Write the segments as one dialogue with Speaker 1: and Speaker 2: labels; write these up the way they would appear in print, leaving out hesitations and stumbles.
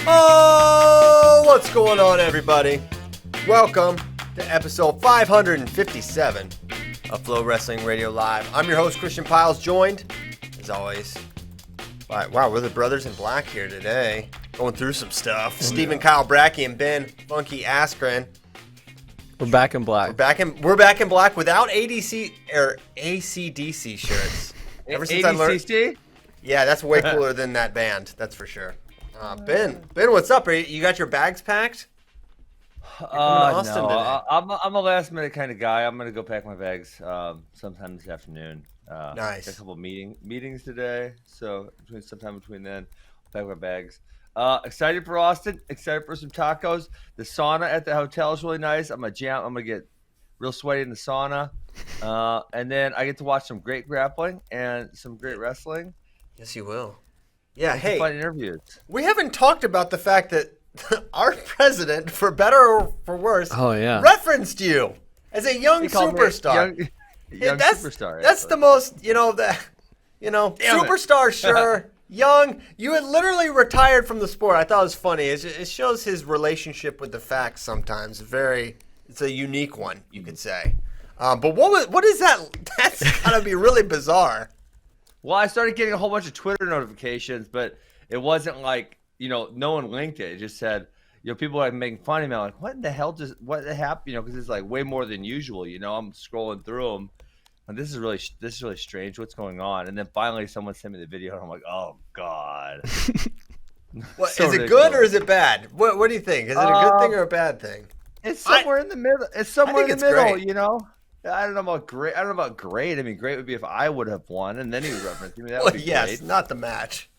Speaker 1: Oh, what's going on, everybody? Welcome to episode 557 of FloWrestling Radio Live. I'm your host, Christian Piles, joined, as always, by, wow, we're the brothers in black here today, going through some stuff. Stephen, Kyle, Bratke, and Ben Funky Askren.
Speaker 2: We're back in black.
Speaker 1: We're back in black without ADC or ACDC shirts.
Speaker 3: Ever since I learned,
Speaker 1: yeah, that's way cooler than that band. That's for sure. Ben, what's up? You got your bags packed?
Speaker 3: No, I'm a last minute kind of guy. I'm gonna go pack my bags sometime this afternoon.
Speaker 1: Nice.
Speaker 3: Got a couple meetings today, so sometime between then, I'll pack my bags. Excited for Austin. Excited for some tacos. The sauna at the hotel is really nice. I'm gonna get real sweaty in the sauna, and then I get to watch some great grappling and some great wrestling.
Speaker 1: Yes, you will. Yeah, hey,
Speaker 3: fun interviews.
Speaker 1: We haven't talked about the fact that our president, for better or for worse, referenced you as a young superstar.
Speaker 3: Young superstar.
Speaker 1: That's the most, superstar, sure. Young. You had literally retired from the sport. I thought it was funny. It shows his relationship with the facts sometimes. It's a unique one, you could say. But what is that? That's gotta be really bizarre.
Speaker 3: Well, I started getting a whole bunch of Twitter notifications, but it wasn't like, no one linked it. It just said, people are making fun of me. I'm like, what happened? Because it's like way more than usual. I'm scrolling through them, and this is really strange. What's going on? And then finally, someone sent me the video, and I'm like, oh god.
Speaker 1: What, so is it good or is it bad? What do you think? Is it a good thing or a bad thing?
Speaker 3: It's somewhere in the middle. It's somewhere in the middle.
Speaker 1: Great.
Speaker 3: I don't know about great. I mean, great would be if I would have won, and then he would reference me. That would be
Speaker 1: yes,
Speaker 3: great.
Speaker 1: Not the match.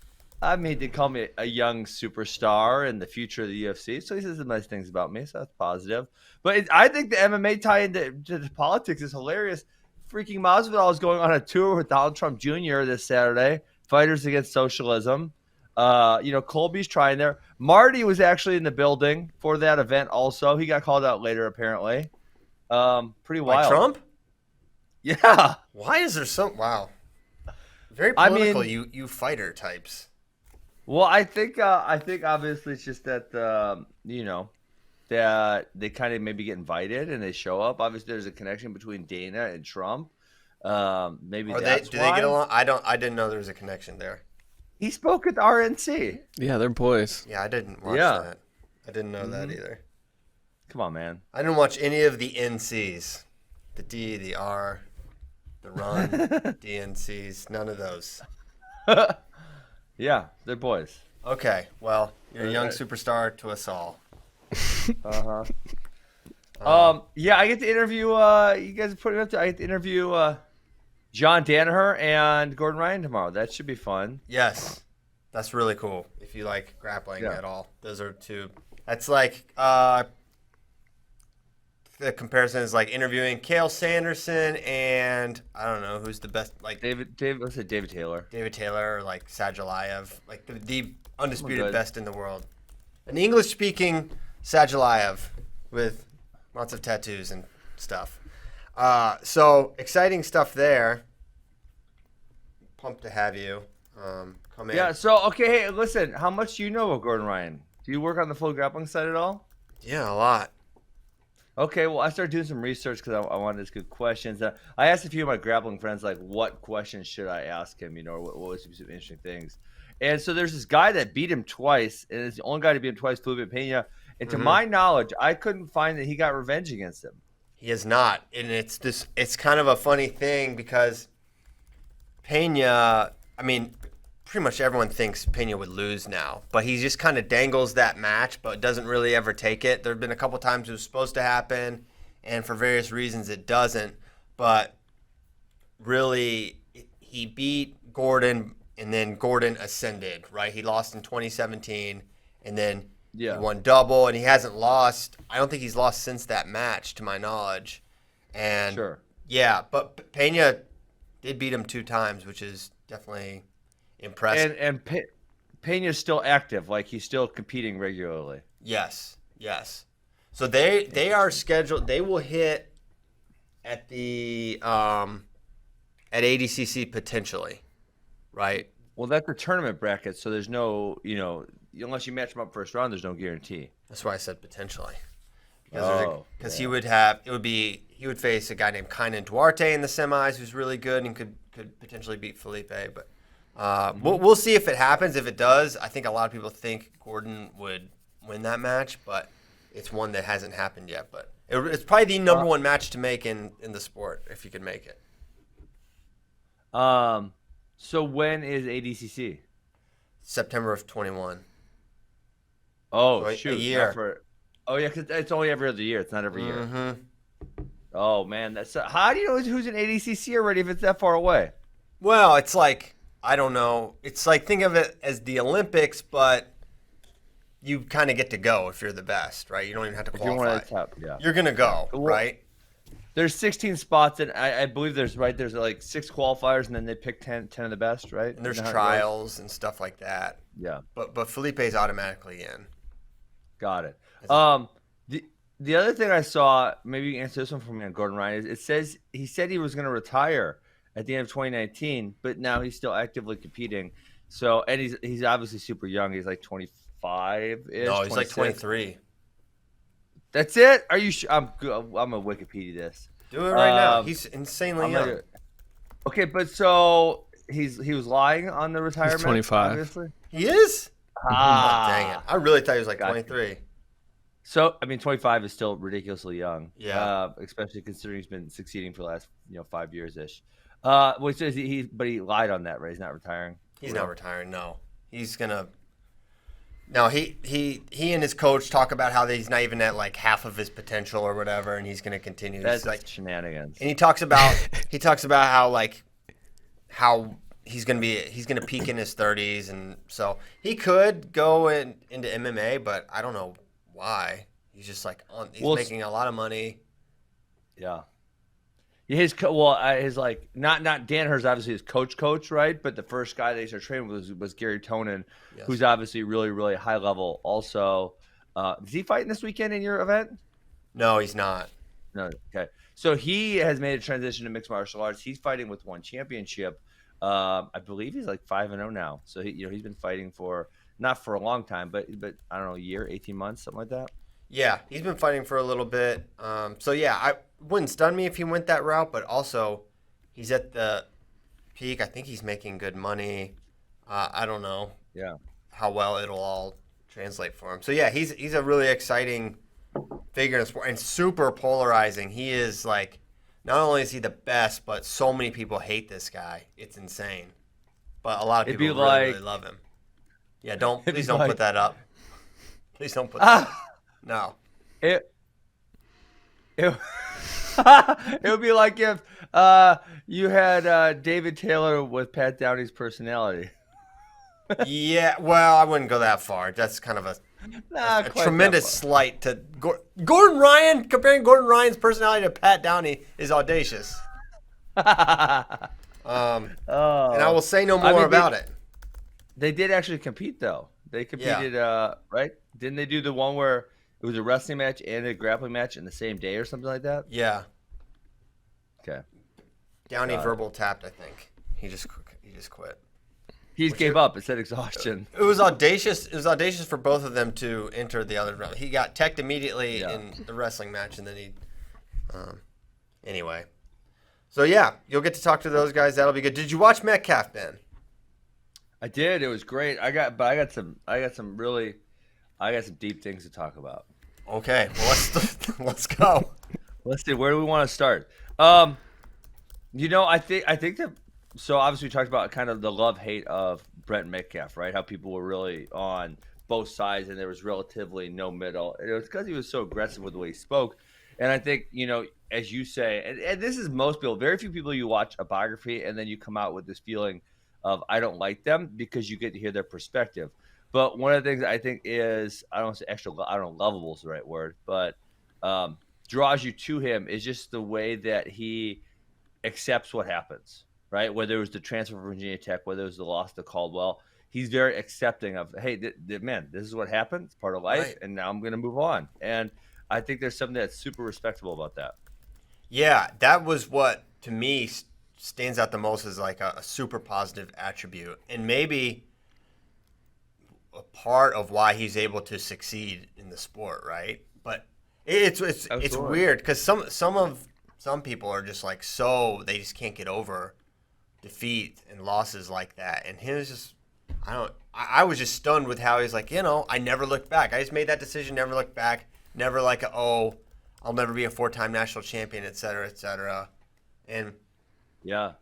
Speaker 3: I mean, they call me a young superstar in the future of the UFC, so he says some nice things about me, so that's positive. But I think the MMA tie into the politics is hilarious. Freaking Masvidal is going on a tour with Donald Trump Jr. this Saturday. Fighters Against Socialism. Colby's trying there. Marty was actually in the building for that event also. He got called out later, apparently. Pretty wild.
Speaker 1: By Trump?
Speaker 3: Yeah.
Speaker 1: Why is there some... Wow. Very political, you fighter types.
Speaker 3: Well, I think obviously it's just that, that they kind of maybe get invited and they show up. Obviously, there's a connection between Dana and Trump. Maybe
Speaker 1: do
Speaker 3: they
Speaker 1: get along? I didn't know there was a connection there.
Speaker 3: He spoke at the RNC.
Speaker 2: Yeah, they're boys.
Speaker 1: Yeah, I didn't watch that. I didn't know that either.
Speaker 3: Come on, man.
Speaker 1: I didn't watch any of the NCs. The D, the R, the run, DNCs, none of those.
Speaker 3: Yeah, they're boys.
Speaker 1: Okay, well, you're a young superstar to us all.
Speaker 3: Yeah, I get to interview, you guys are putting up to, I get to interview John Danaher and Gordon Ryan tomorrow. That should be fun.
Speaker 1: Yes, that's really cool. If you like grappling at all, those are two. That's like, the comparison is like interviewing Cale Sanderson and I don't know who's the best, like
Speaker 3: David Taylor.
Speaker 1: David Taylor or like Sajalayev, like the undisputed best in the world. An English-speaking Sajalayev with lots of tattoos and stuff. So exciting stuff there. Pumped to have you come in.
Speaker 3: Yeah. So okay, hey, listen. How much do you know of Gordon Ryan? Do you work on the Flow Grappling site at all?
Speaker 1: Yeah, a lot.
Speaker 3: Okay, well, I started doing some research because I wanted to good questions. I asked a few of my grappling friends, like, what questions should I ask him, or what was some interesting things. And so there's this guy that beat him twice, and it's the only guy to beat him twice, Felipe Pena. And to my knowledge, I couldn't find that he got revenge against him.
Speaker 1: He has not. And it's kind of a funny thing because Pena, I mean, pretty much everyone thinks Pena would lose now, but he just kind of dangles that match, but doesn't really ever take it. There have been a couple times it was supposed to happen, and for various reasons it doesn't. But really, he beat Gordon, and then Gordon ascended, right? He lost in 2017, and then he won double, and he hasn't lost. I don't think he's lost since that match, to my knowledge. And yeah, but Pena did beat him 2 times, which is definitely impressive.
Speaker 3: And Pena's still active, like he's still competing regularly.
Speaker 1: Yes. So they are scheduled. They will hit at the at ADCC potentially, right?
Speaker 3: Well, that's the tournament bracket, so there's no, unless you match him up first round, there's no guarantee.
Speaker 1: That's why I said potentially. Because he would face a guy named Kainan Duarte in the semis, who's really good and could potentially beat Felipe. But we'll see if it happens. If it does, I think a lot of people think Gordon would win that match, but it's one that hasn't happened yet. But it's probably the number one match to make in the sport if you could make it.
Speaker 3: So when is ADCC?
Speaker 1: September of 21.
Speaker 3: Oh,
Speaker 1: so
Speaker 3: shoot.
Speaker 1: a year.
Speaker 3: Because it's only every other year. It's not every year.
Speaker 1: Mm-hmm.
Speaker 3: Oh, man. How do you know who's in ADCC already if it's that far away?
Speaker 1: Well, it's like, I don't know. It's like, think of it as the Olympics, but you kind of get to go if you're the best, right? You don't even have to qualify.
Speaker 3: If you're one of the top, yeah.
Speaker 1: You're going to go, right?
Speaker 3: There's 16 spots, and I believe there's like 6 qualifiers, and then they pick 10 of the best, right?
Speaker 1: And there's trials and stuff like that.
Speaker 3: Yeah.
Speaker 1: But Felipe's automatically in.
Speaker 3: Got it. The other thing I saw, maybe you can answer this one for me on Gordon Ryan, is he said he was going to retire at the end of 2019, but now he's still actively competing. So, and he's obviously super young. He's like 25-ish.
Speaker 1: No, he's
Speaker 3: 26.
Speaker 1: like 23.
Speaker 3: That's it? Are you sure? I'm gonna Wikipedia this.
Speaker 1: Do it right now. He's insanely young.
Speaker 3: Okay, but so he was lying on the retirement.
Speaker 2: He's 25.
Speaker 3: Obviously.
Speaker 1: He is?
Speaker 3: Dang
Speaker 1: it! I really thought he was like 23.
Speaker 3: So I mean, 25 is still ridiculously young.
Speaker 1: Yeah.
Speaker 3: Especially considering he's been succeeding for the last 5 years ish. Which is but he lied on that, right? He's not retiring.
Speaker 1: He's not retiring. No, he's gonna. No, he and his coach talk about how he's not even at like half of his potential or whatever, and he's going to continue.
Speaker 3: That's
Speaker 1: like
Speaker 3: shenanigans.
Speaker 1: And he talks about how he's going to peak in his 30s, and so he could go into MMA, but I don't know why. He's just like making a lot of money.
Speaker 3: Yeah. His like not Danaher's obviously his coach, right? But the first guy that he started training with was Gary Tonin,
Speaker 1: yes.
Speaker 3: Who's obviously really, really high level. Also, is he fighting this weekend in your event?
Speaker 1: No, he's not.
Speaker 3: No. Okay. So he has made a transition to mixed martial arts. He's fighting with one championship. I believe he's like 5-0 now. So he's been fighting for not for a long time, but I don't know, a year, 18 months, something like that.
Speaker 1: Yeah, he's been fighting for a little bit. So yeah, wouldn't stun me if he went that route, but also he's at the peak. I think he's making good money. I don't know how well it'll all translate for him. So yeah, he's a really exciting figure in the sport and super polarizing. He is like, not only is he the best, but so many people hate this guy. It's insane. But a lot of people really love him. Yeah, please don't put that up. Please don't put that up. No.
Speaker 3: It would be like if you had David Taylor with Pat Downey's personality.
Speaker 1: Yeah, well, I wouldn't go that far. That's kind of a tremendous slight to Gordon Ryan. Comparing Gordon Ryan's personality to Pat Downey is audacious. And I will say no more about it.
Speaker 3: They did actually compete, though. They competed, right? Didn't they do the one where it was a wrestling match and a grappling match in the same day or something like that?
Speaker 1: Yeah.
Speaker 3: Okay.
Speaker 1: Downey verbal tapped, I think. He just quit.
Speaker 3: He gave up. It said exhaustion.
Speaker 1: It was audacious. It was audacious for both of them to enter the other round. He got teched immediately in the wrestling match, and then he. Anyway. So yeah, you'll get to talk to those guys. That'll be good. Did you watch METCALF, Ben?
Speaker 3: I did. It was great. I got some deep things to talk about.
Speaker 1: Okay, well, let's go.
Speaker 3: Let's see. Where do we want to start? I think that. So obviously we talked about kind of the love-hate of Brent Metcalf, right? How people were really on both sides, and there was relatively no middle. And it was because he was so aggressive with the way he spoke. And I think, as you say, and this is most people, very few people you watch a biography and then you come out with this feeling of I don't like them because you get to hear their perspective. But one of the things I think is, I don't know, lovable is the right word, but draws you to him is just the way that he accepts what happens, right? Whether it was the transfer from Virginia Tech, whether it was the loss to Caldwell, he's very accepting of, hey, man, this is what happened. It's part of life, right. And now I'm going to move on. And I think there's something that's super respectable about that. Yeah,
Speaker 1: that was what, to me, stands out the most as like a super positive attribute. And maybe a part of why he's able to succeed in the sport, right? But it's weird because some people are just like they just can't get over defeat and losses like that, and he was just I was just stunned with how he's like, I never looked back. I just made that decision, never looked back, never like I'll never be a 4-time national champion, et cetera, and
Speaker 3: yeah.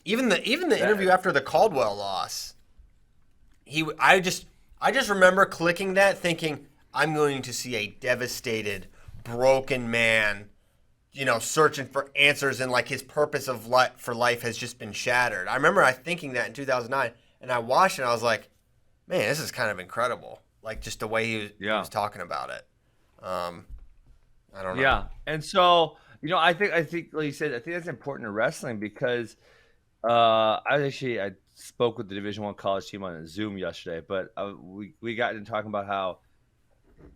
Speaker 1: Even the interview after the Caldwell loss, I just remember clicking that, thinking I'm going to see a devastated, broken man, searching for answers, and like his purpose of for life has just been shattered. I remember thinking that in 2009, and I watched it, and I was like, man, this is kind of incredible. Like just the way he was talking about it. I don't know.
Speaker 3: Yeah, and so I think like you said, I think that's important in wrestling because. I spoke with the Division I college team on a Zoom yesterday, but we got into talking about how,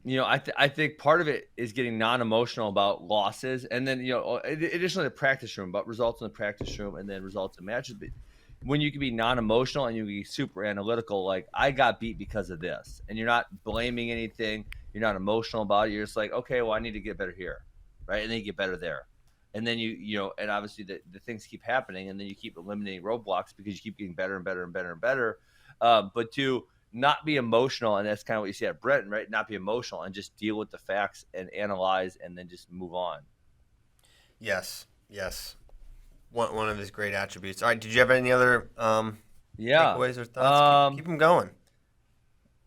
Speaker 3: I think part of it is getting non-emotional about losses, and then additionally the practice room, about results in the practice room, and then results in matches. But when you can be non-emotional and you can be super analytical, like I got beat because of this, and you're not blaming anything, you're not emotional about it. You're just like, okay, well I need to get better here, right, and then you get better there. And then and obviously the things keep happening, and then you keep eliminating roadblocks because you keep getting better and better and better and better. But to not be emotional, and that's kind of what you see at Bretton, right? Not be emotional and just deal with the facts and analyze, and then just move on.
Speaker 1: Yes. One of his great attributes. All right, did you have any other takeaways or thoughts? Keep them going.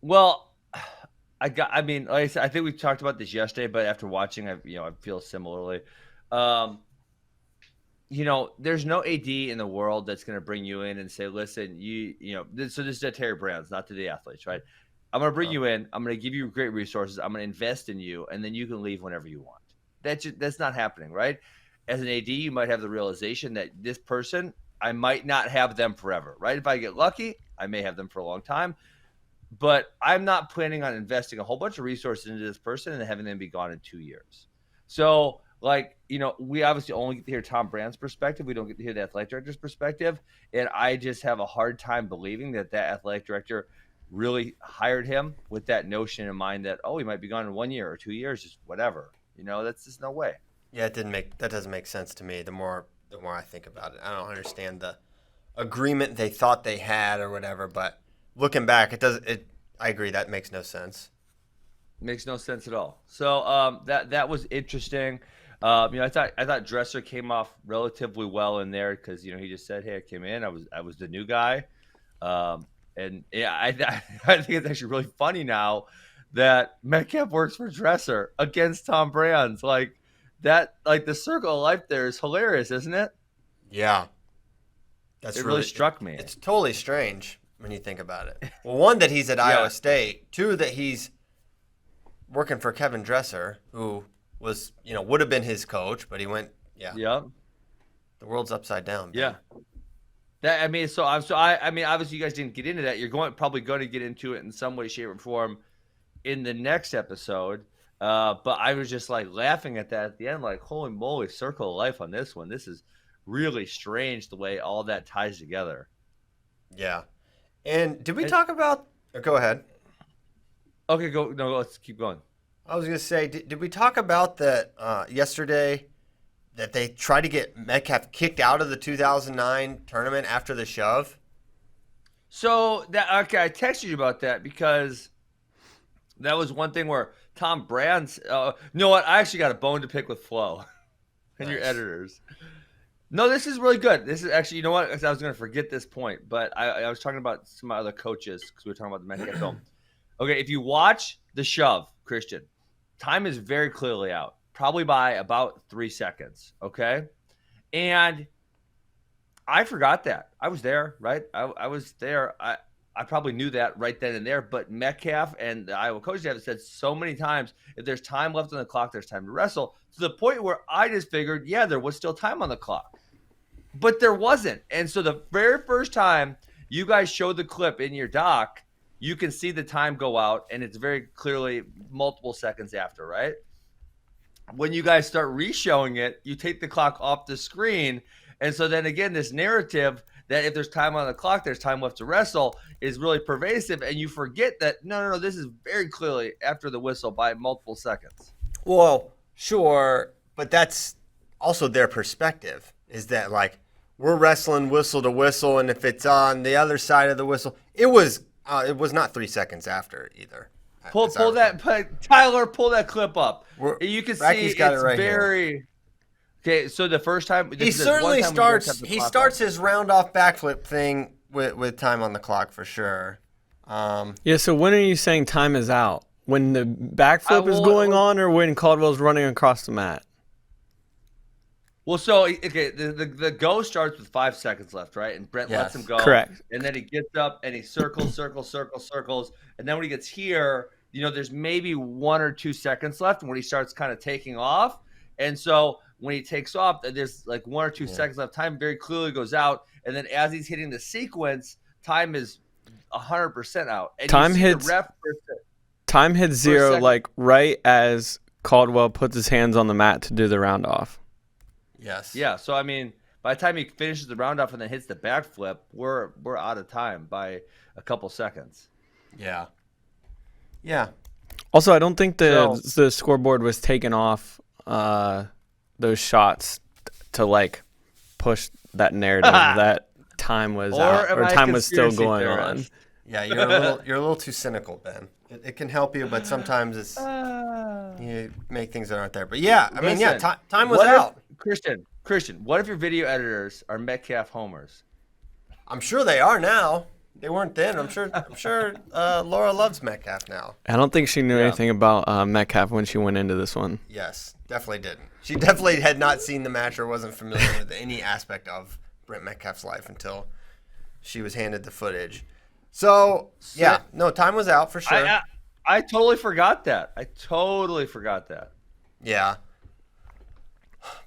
Speaker 3: Well, like I said, I think we talked about this yesterday, but after watching, I feel similarly. There's no AD in the world that's going to bring you in and say, listen, so this is a Terry Brands, not to the athletes, right? I'm going to bring you in. I'm going to give you great resources. I'm going to invest in you, and then you can leave whenever you want. That's not happening, right? As an AD, you might have the realization that this person, I might not have them forever, right? If I get lucky, I may have them for a long time, but I'm not planning on investing a whole bunch of resources into this person and having them be gone in 2 years. So, we obviously only get to hear Tom Brand's perspective. We don't get to hear the athletic director's perspective. And I just have a hard time believing that athletic director really hired him with that notion in mind that, he might be gone in 1 year or 2 years, just whatever. That's just no way.
Speaker 1: Yeah, that doesn't make sense to me. The more I think about it, I don't understand the agreement they thought they had or whatever. But looking back, I agree that makes no sense.
Speaker 3: Makes no sense at all. So that was interesting. I thought Dresser came off relatively well in there because he just said, "Hey, I came in. I was the new guy," and yeah, I think it's actually really funny now that Metcalf works for Dresser against Tom Brands. Like that, like the circle of life there is hilarious, isn't it?
Speaker 1: Yeah,
Speaker 3: it really struck me.
Speaker 1: It's totally strange when you think about it. Well, one, that he's at Iowa State. Two, that he's working for Kevin Dresser, who was, would have been his coach, but he went,
Speaker 3: Yeah.
Speaker 1: The world's upside down.
Speaker 3: Yeah. Obviously you guys didn't get into that. You're probably going to get into it in some way, shape, or form in the next episode. But I was just like laughing at that at the end, like, holy moly, circle of life on this one. This is really strange the way all that ties together.
Speaker 1: Yeah. And did we talk about? Go ahead.
Speaker 3: Okay, go. No, let's keep going.
Speaker 1: I was going to say, did we talk about that yesterday, that they tried to get Metcalf kicked out of the 2009 tournament after the shove?
Speaker 3: So, I texted you about that because that was one thing where Tom Brands, you know what? I actually got a bone to pick with Flo and your editors. No, this is really good. This is actually, you know what? I was going to forget this point, but I was talking about some other coaches because we were talking about the Metcalf film. Okay, if you watch the shove, Christian, time is very clearly out, probably by about 3 seconds, okay? And I forgot that. I was there, right? I was there. I probably knew that right then and there, but Metcalf and the Iowa coaches have said so many times, if there's time left on the clock, there's time to wrestle, to the point where I just figured, yeah, there was still time on the clock. But there wasn't. And so the very first time you guys showed the clip in your doc, you can see the time go out, and it's very clearly multiple seconds after, right? When you guys start re-showing it, you take the clock off the screen, and so then again, this narrative that if there's time on the clock, there's time left to wrestle is really pervasive, and you forget that no, this is very clearly after the whistle by multiple seconds.
Speaker 1: Well, sure, but that's also their perspective. Is that like we're wrestling whistle to whistle, and if it's on the other side of the whistle, it was not 3 seconds after either.
Speaker 3: Pull that clip up. You can see
Speaker 1: Brackey's got
Speaker 3: it's
Speaker 1: it right
Speaker 3: very.
Speaker 1: Here.
Speaker 3: Okay, so the first time
Speaker 1: he certainly starts. He starts his round off backflip thing with time on the clock for sure.
Speaker 2: Yeah. So when are you saying time is out? When the backflip is going on, or when Caldwell's running across the mat?
Speaker 3: Well, so okay, the go starts with 5 seconds left, right? And Brent lets him go.
Speaker 2: Correct.
Speaker 3: And then he gets up and he circles, and then when he gets here, there's maybe 1 or 2 seconds left when he starts kind of taking off. And so when he takes off, there's like 1 or 2 seconds left. Time very clearly goes out, and then as he's hitting the sequence, time is 100% out. And
Speaker 2: time hits. Time hits 0, like right as Caldwell puts his hands on the mat to do the round off.
Speaker 1: Yes.
Speaker 3: Yeah. So I mean, by the time he finishes the round off and then hits the backflip, we're out of time by a couple seconds.
Speaker 1: Yeah. Yeah.
Speaker 2: Also, I don't think the scoreboard was taken off those shots to like push that narrative that time was out or time was still going on.
Speaker 1: Yeah, you're a little too cynical, Ben. It can help you, but sometimes it's you make things that aren't there. But yeah, I mean, time was out.
Speaker 3: Christian, what if your video editors are Metcalf homers?
Speaker 1: I'm sure they are now. They weren't then. I'm sure Laura loves Metcalf now.
Speaker 2: I don't think she knew anything about Metcalf when she went into this one.
Speaker 1: Yes, definitely didn't. She definitely had not seen the match or wasn't familiar with any aspect of Brent Metcalf's life until she was handed the footage. So, time was out for sure.
Speaker 3: I totally forgot that.
Speaker 1: Yeah.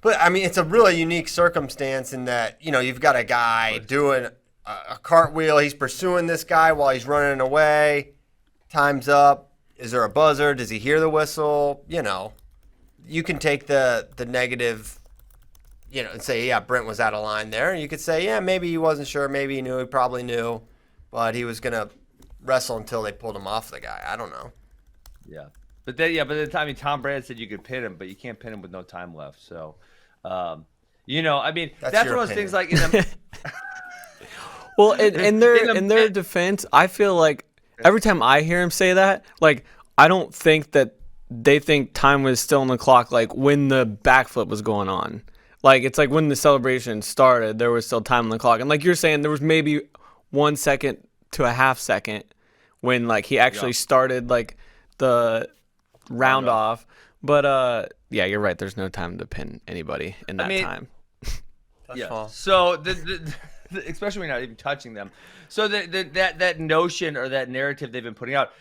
Speaker 1: But, I mean, it's a really unique circumstance in that, you've got a guy doing a cartwheel. He's pursuing this guy while he's running away. Time's up. Is there a buzzer? Does he hear the whistle? You can take the negative, and say, yeah, Brent was out of line there. And you could say, yeah, maybe he wasn't sure. Maybe he knew. He probably knew. But he was going to wrestle until they pulled him off the guy. I don't know.
Speaker 3: Yeah. But then, Tom Brand said you could pin him, but you can't pin him with no time left. So, I mean, that's one of those things like in the
Speaker 2: Well, in their defense, I feel like every time I hear him say that, like, I don't think that they think time was still on the clock, like when the backflip was going on. Like, it's like when the celebration started, there was still time on the clock. And like you're saying, there was maybe 1 second to a half second when like he actually started like the round off. But you're right. There's no time to pin anybody in that time.
Speaker 3: Yeah. So especially when you're not even touching them. So that notion or that narrative they've been putting out,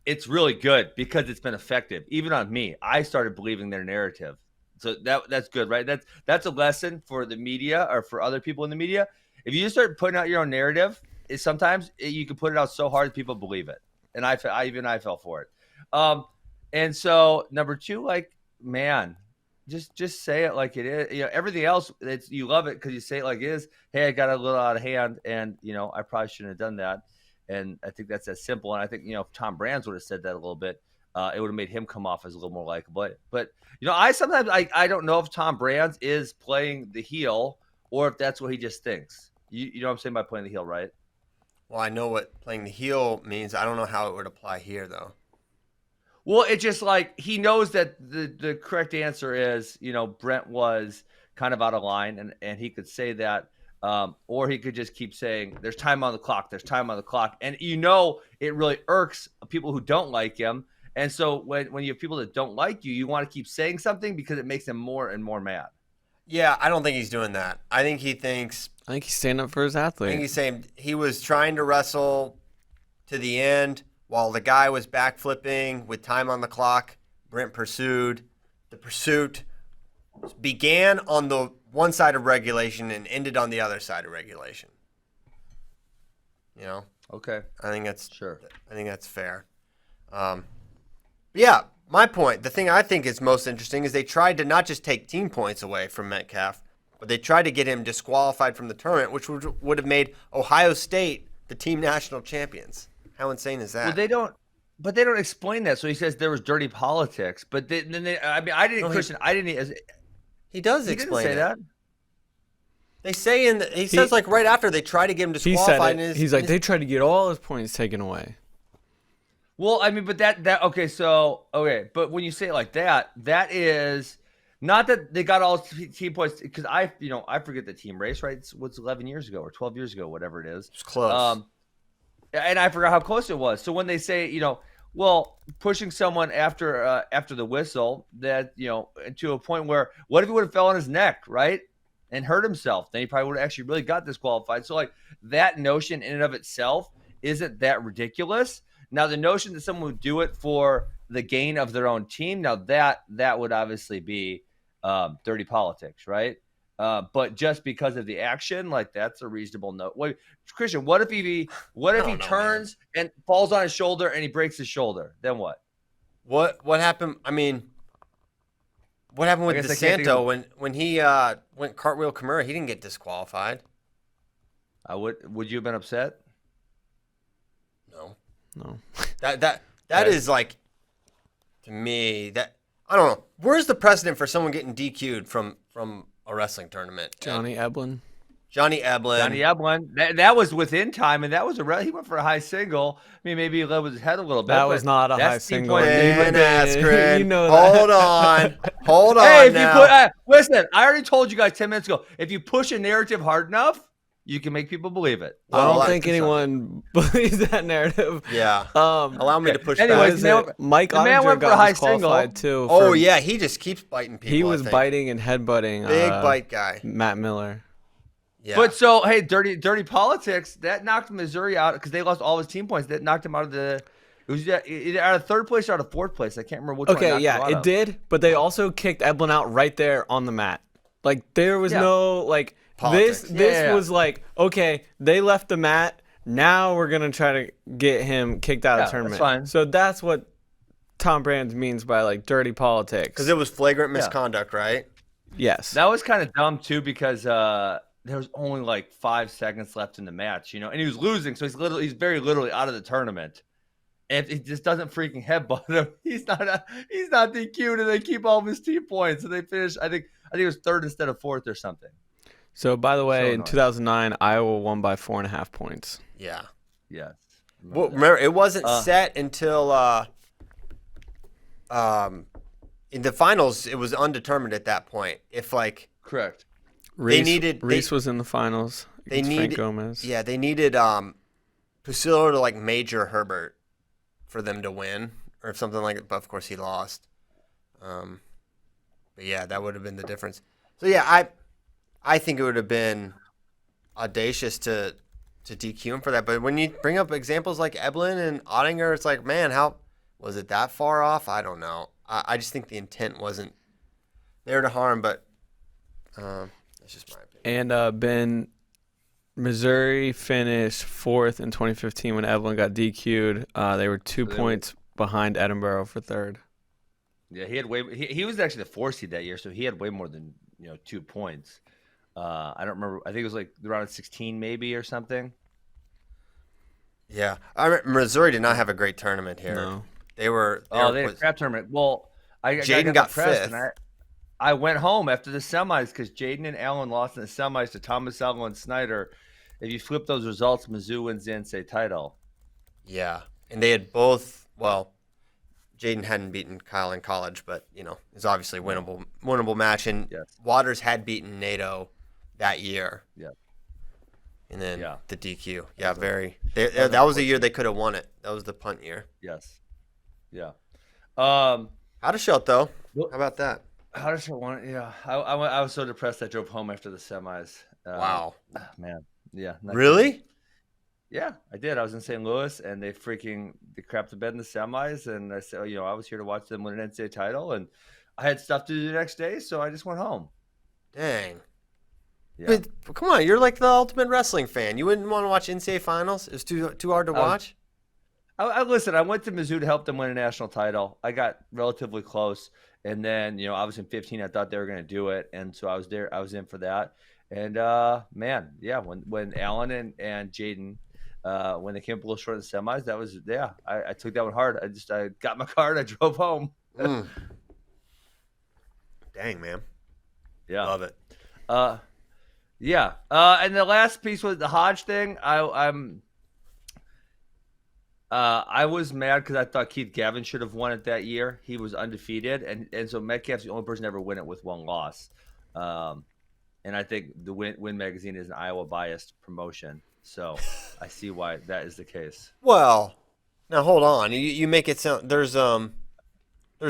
Speaker 3: it's really good because it's been effective. Even on me, I started believing their narrative. So that's good, right? That's a lesson for the media or for other people in the media. If you just start putting out your own narrative, sometimes you can put it out so hard people believe it. And I fell for it. And so number 2, like, man, just say it like it is. Everything else, you love it because you say it like it is. Hey, I got a little out of hand, and I probably shouldn't have done that. And I think that's that simple. And I think if Tom Brands would have said that a little bit, it would have made him come off as a little more likable. But I sometimes I don't know if Tom Brands is playing the heel or if that's what he just thinks. You know what I'm saying by playing the heel, right?
Speaker 1: Well, I know what playing the heel means. I don't know how it would apply here, though.
Speaker 3: Well, it's just like he knows that the correct answer is, Brent was kind of out of line, and he could say that, or he could just keep saying, there's time on the clock, and it really irks people who don't like him. And so when you have people that don't like you, you want to keep saying something because it makes them more and more mad.
Speaker 1: Yeah, I don't think he's doing that. I think he's
Speaker 2: standing up for his athlete.
Speaker 1: I think he's saying he was trying to wrestle to the end while the guy was backflipping with time on the clock. Brent pursued. The pursuit began on the one side of regulation and ended on the other side of regulation.
Speaker 3: Okay.
Speaker 1: I think that's
Speaker 3: sure.
Speaker 1: I think that's fair. Yeah, my point, the thing I think is most interesting is they tried to not just take team points away from Metcalf, but they tried to get him disqualified from the tournament, which would have made Ohio State the team national champions. How insane is that?
Speaker 3: Well, they don't explain that. So he says there was dirty politics, but then I mean, I didn't, Christian. I didn't.
Speaker 1: He does
Speaker 3: He
Speaker 1: explain
Speaker 3: didn't say that.
Speaker 1: They say he says like right after they try to get him
Speaker 2: He
Speaker 1: disqualified.
Speaker 2: said it. He's like, they tried to get all his points taken away.
Speaker 3: Well, I mean, but but when you say it like that, that is not that they got all team points, because I forget the team race, right? It was 11 years ago or 12 years ago, whatever it is.
Speaker 1: It's close.
Speaker 3: And I forgot how close it was. So when they say, pushing someone after the whistle, that, to a point where, what if he would have fell on his neck, right, and hurt himself? Then he probably would have actually really got disqualified. So like that notion in and of itself isn't that ridiculous. Now the notion that someone would do it for the gain of their own team, now that would obviously be dirty politics, right? But just because of the action, like that's a reasonable note. Wait, Christian, what if he turns and falls on his shoulder and he breaks his shoulder? Then what?
Speaker 1: What happened? I mean, what happened with DeSanto when he went cartwheel Kimura? He didn't get disqualified.
Speaker 3: Would you have been upset?
Speaker 1: No. That is like, to me, that I don't know. Where's the precedent for someone getting DQ'd from a wrestling tournament?
Speaker 2: Johnny Eblen.
Speaker 3: That was within time, and that was he went for a high single. I mean, maybe he led with his head a little bit.
Speaker 2: That was not a high single.
Speaker 1: You know
Speaker 2: that.
Speaker 1: Hold on.
Speaker 3: Hey, if
Speaker 1: now.
Speaker 3: you listen, I already told you guys 10 minutes ago. If you push a narrative hard enough, you can make people believe it.
Speaker 2: I don't think anyone believes that narrative.
Speaker 1: Yeah. Allow me to push
Speaker 3: anyways,
Speaker 1: back.
Speaker 2: Mike Ottinger got disqualified too.
Speaker 1: Oh, yeah. He just keeps biting people.
Speaker 2: He was biting and headbutting.
Speaker 1: Big bite guy.
Speaker 2: Matt Miller.
Speaker 3: Yeah. But so, hey, dirty politics, that knocked Missouri out because they lost all his team points. That knocked him out of it was either out of third place or out of fourth place. I can't remember which one.
Speaker 2: Okay, yeah, it did. But they also kicked Eblen out right there on the mat. Like, there was no, like... Politics. This was like, okay, they left the mat. Now we're going to try to get him kicked out of the tournament.
Speaker 3: That's fine.
Speaker 2: So that's what Tom Brands means by like dirty politics.
Speaker 1: Because it was flagrant misconduct, right?
Speaker 2: Yes.
Speaker 3: That was kind of dumb too, because there was only like 5 seconds left in the match, and he was losing. So he's very literally out of the tournament. And if he just doesn't freaking headbutt him, he's not DQ'd, and they keep all of his team points. And they finish, I think it was third instead of fourth or something.
Speaker 2: So, by the way, in 2009, Iowa won by 4.5 points.
Speaker 1: Yeah.
Speaker 3: Yes.
Speaker 1: Well, remember, it wasn't set until in the finals. It was undetermined at that point. If
Speaker 3: correct,
Speaker 2: Reese was in the finals. They needed Frank Gomez.
Speaker 1: Yeah, they needed Pusilo to major Herbert for them to win or something like that. But of course, he lost. But yeah, that would have been the difference. So yeah, I think it would have been audacious to DQ him for that. But when you bring up examples like Eblen and Ottinger, it's like, man, how was it that far off? I don't know. I just think the intent wasn't there to harm, but that's just my opinion.
Speaker 2: And Ben, Missouri finished 4th in 2015 when Eblen got DQ'd. They were 2 points behind Edinburgh for 3rd.
Speaker 3: Yeah, he was actually the 4th seed that year, so he had way more than 2 points. I don't remember. I think it was like around 16 maybe or something.
Speaker 1: Yeah. Missouri did not have a great tournament here. No. They had a
Speaker 3: crap tournament. Well,
Speaker 1: Jaden got 5th.
Speaker 3: And I went home after the semis because Jaden and Allen lost in the semis to Thomas Allen and Snyder. If you flip those results, Mizzou wins the NCAA title.
Speaker 1: Yeah. And they had both, well, Jaden hadn't beaten Kyle in college, but, it's obviously a winnable match. And Waters had beaten NATO that year.
Speaker 3: Yeah.
Speaker 1: And then the DQ. Yeah, that was the year they could have won it. That was the punt year.
Speaker 3: Yes. Yeah.
Speaker 1: Hadashelt, though. How about that?
Speaker 3: Hadashelt won it. Yeah. I was so depressed I drove home after the semis.
Speaker 1: Wow.
Speaker 3: Man. Yeah.
Speaker 1: Really?
Speaker 3: Good. Yeah, I did. I was in St. Louis, and they crapped the bed in the semis, and I said, I was here to watch them win an NCAA title, and I had stuff to do the next day, so I just went home.
Speaker 1: Dang.
Speaker 3: Yeah.
Speaker 1: But come on, you're like the ultimate wrestling fan. You wouldn't want to watch NCAA finals? It was too hard to watch?
Speaker 3: Listen, I went to Mizzou to help them win a national title. I got relatively close. And then, I was in 15. I thought they were going to do it. And so I was there. I was in for that. And, man, yeah, when Alan and Jaden, when they came up a little short in the semis, that was, I took that one hard. I got my car and I drove home.
Speaker 1: Dang, man.
Speaker 3: Yeah.
Speaker 1: Love it.
Speaker 3: Yeah. And the last piece was the Hodge thing. I was mad because I thought Keith Gavin should have won it that year. He was undefeated, and so Metcalf's the only person to ever win it with one loss. And I think the Win Magazine is an Iowa biased promotion, so I see why that is the case.
Speaker 1: Well, now hold on. You make it sound there's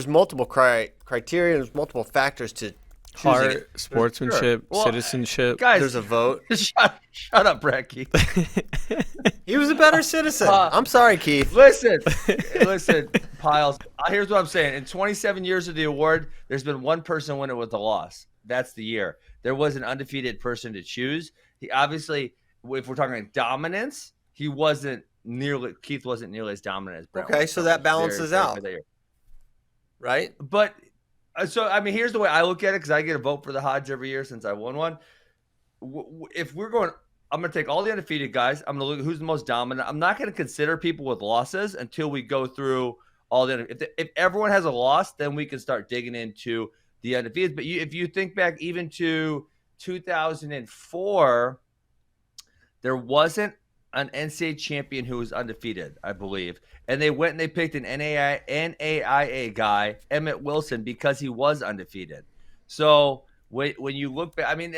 Speaker 1: multiple criteria. There's multiple factors to choosing
Speaker 2: Heart,
Speaker 1: it.
Speaker 2: sportsmanship,
Speaker 3: Sure. Well,
Speaker 2: citizenship.
Speaker 3: Guys,
Speaker 1: There's a vote.
Speaker 3: Shut up, Bratke.
Speaker 1: He was a better citizen. I'm sorry, Keith.
Speaker 3: Listen, Piles. Here's what I'm saying. In 27 years of the award, there's been one person win it with a loss. That's the year. There was an undefeated person to choose. He obviously, if we're talking dominance, Keith wasn't nearly as dominant as Brent.
Speaker 1: Okay, so that balances out. Right?
Speaker 3: But, so, I mean, here's the way I look at it, because I get a vote for the Hodge every year since I won one. If we're going, I'm going to take all the undefeated guys. I'm going to look at who's the most dominant. I'm not going to consider people with losses until we go through all the. If everyone has a loss, then we can start digging into the undefeated. But if you think back even to 2004, there wasn't an NCAA champion who was undefeated, I believe. And they went and they picked an NAIA guy, Emmett Wilson, because he was undefeated. So when you look back, I mean,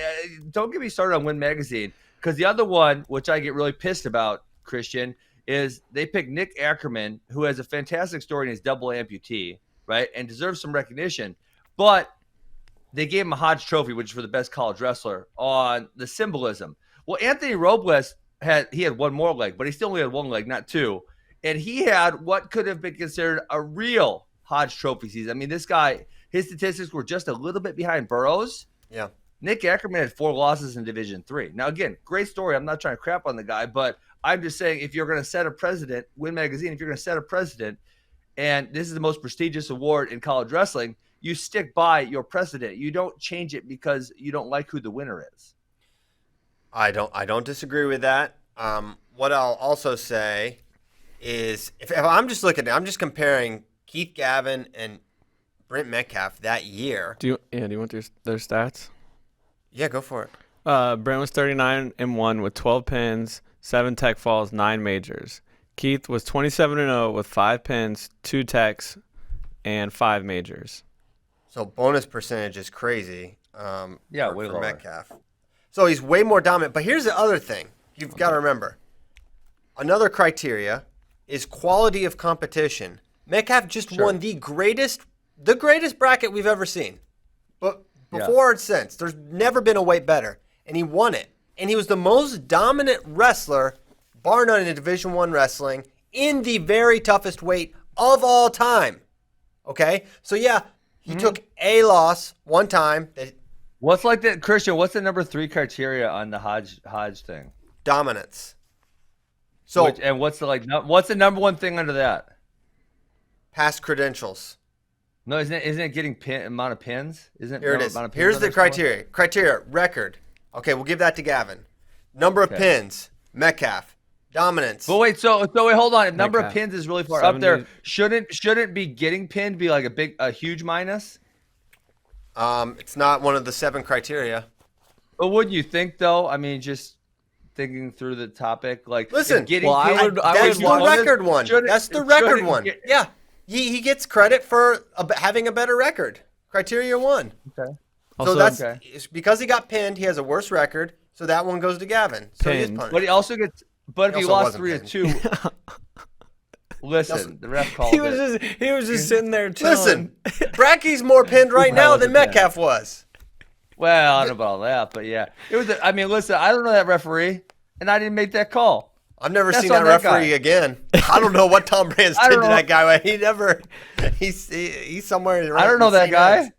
Speaker 3: don't get me started on Win Magazine, because the other one, which I get really pissed about, Christian, is they picked Nick Ackerman, who has a fantastic story and is double amputee, right, and deserves some recognition. But they gave him a Hodge Trophy, which is for the best college wrestler, on the symbolism. Well, Anthony Robles had one more leg, but he still only had one leg, not two. And he had what could have been considered a real Hodge Trophy season. I mean, this guy, his statistics were just a little bit behind Burroughs.
Speaker 1: Yeah.
Speaker 3: Nick Ackerman had 4 losses in Division III. Now, again, great story. I'm not trying to crap on the guy, but I'm just saying, if you're going to set a precedent, Win Magazine, if you're going to set a precedent, and this is the most prestigious award in college wrestling, you stick by your precedent. You don't change it because you don't like who the winner is.
Speaker 1: I don't disagree with that. What I'll also say is, if I'm just comparing Keith Gavin and Brent Metcalf that year.
Speaker 2: Do you want their stats?
Speaker 1: Yeah, go for it.
Speaker 2: Brent was 39-1 with 12 pins, 7 tech falls, 9 majors. Keith was 27-0 with 5 pins, 2 techs, and 5 majors.
Speaker 1: So bonus percentage is crazy.
Speaker 3: Way
Speaker 1: for
Speaker 3: lower.
Speaker 1: Metcalf. So he's way more dominant. But here's the other thing you've got to remember. Another criteria is quality of competition. Metcalf just won the greatest bracket we've ever seen. But before or since, there's never been a weight better. And he won it. And he was the most dominant wrestler, bar none, in Division I wrestling in the very toughest weight of all time. Okay? So, yeah, he took a loss one time.
Speaker 3: What's like that, Christian? What's the number 3 criteria on the Hodge thing?
Speaker 1: Dominance. So,
Speaker 3: what's the number 1 thing under that?
Speaker 1: Past credentials.
Speaker 3: No, isn't it getting amount of pins?
Speaker 1: Here it is. Here's the criteria. Criteria, record. Okay, we'll give that to Gavin. Number of pins, Metcalf. Dominance.
Speaker 3: But wait, so wait, hold on. If number of
Speaker 2: Metcalf.
Speaker 3: pins is really far
Speaker 2: 70.
Speaker 3: up there, shouldn't be getting pinned be like a huge minus?
Speaker 1: It's not one of the 7 criteria.
Speaker 3: But wouldn't you think, though? I mean, just thinking through the topic, like,
Speaker 1: Listen,
Speaker 3: getting
Speaker 2: well,
Speaker 3: pinned,
Speaker 1: that's the record one. That's the record one.
Speaker 3: Get,
Speaker 1: Yeah. He gets credit for having a better record. Criteria 1.
Speaker 3: Okay.
Speaker 1: So it's because he got pinned, he has a worse record. So that one goes to Gavin. So he is punished.
Speaker 3: But he also gets. But if he lost
Speaker 1: wasn't
Speaker 3: 3-2, listen, the ref called
Speaker 2: He was just sitting there chilling.
Speaker 1: Listen, Bratke's more pinned right now than Metcalf was.
Speaker 3: Well, I don't know about that, but yeah, it was. I mean, listen, I don't know that referee, and I didn't make that call.
Speaker 1: I've never seen that referee again. I don't know what Tom Brands did to that guy. He's somewhere.
Speaker 3: I don't know that guy.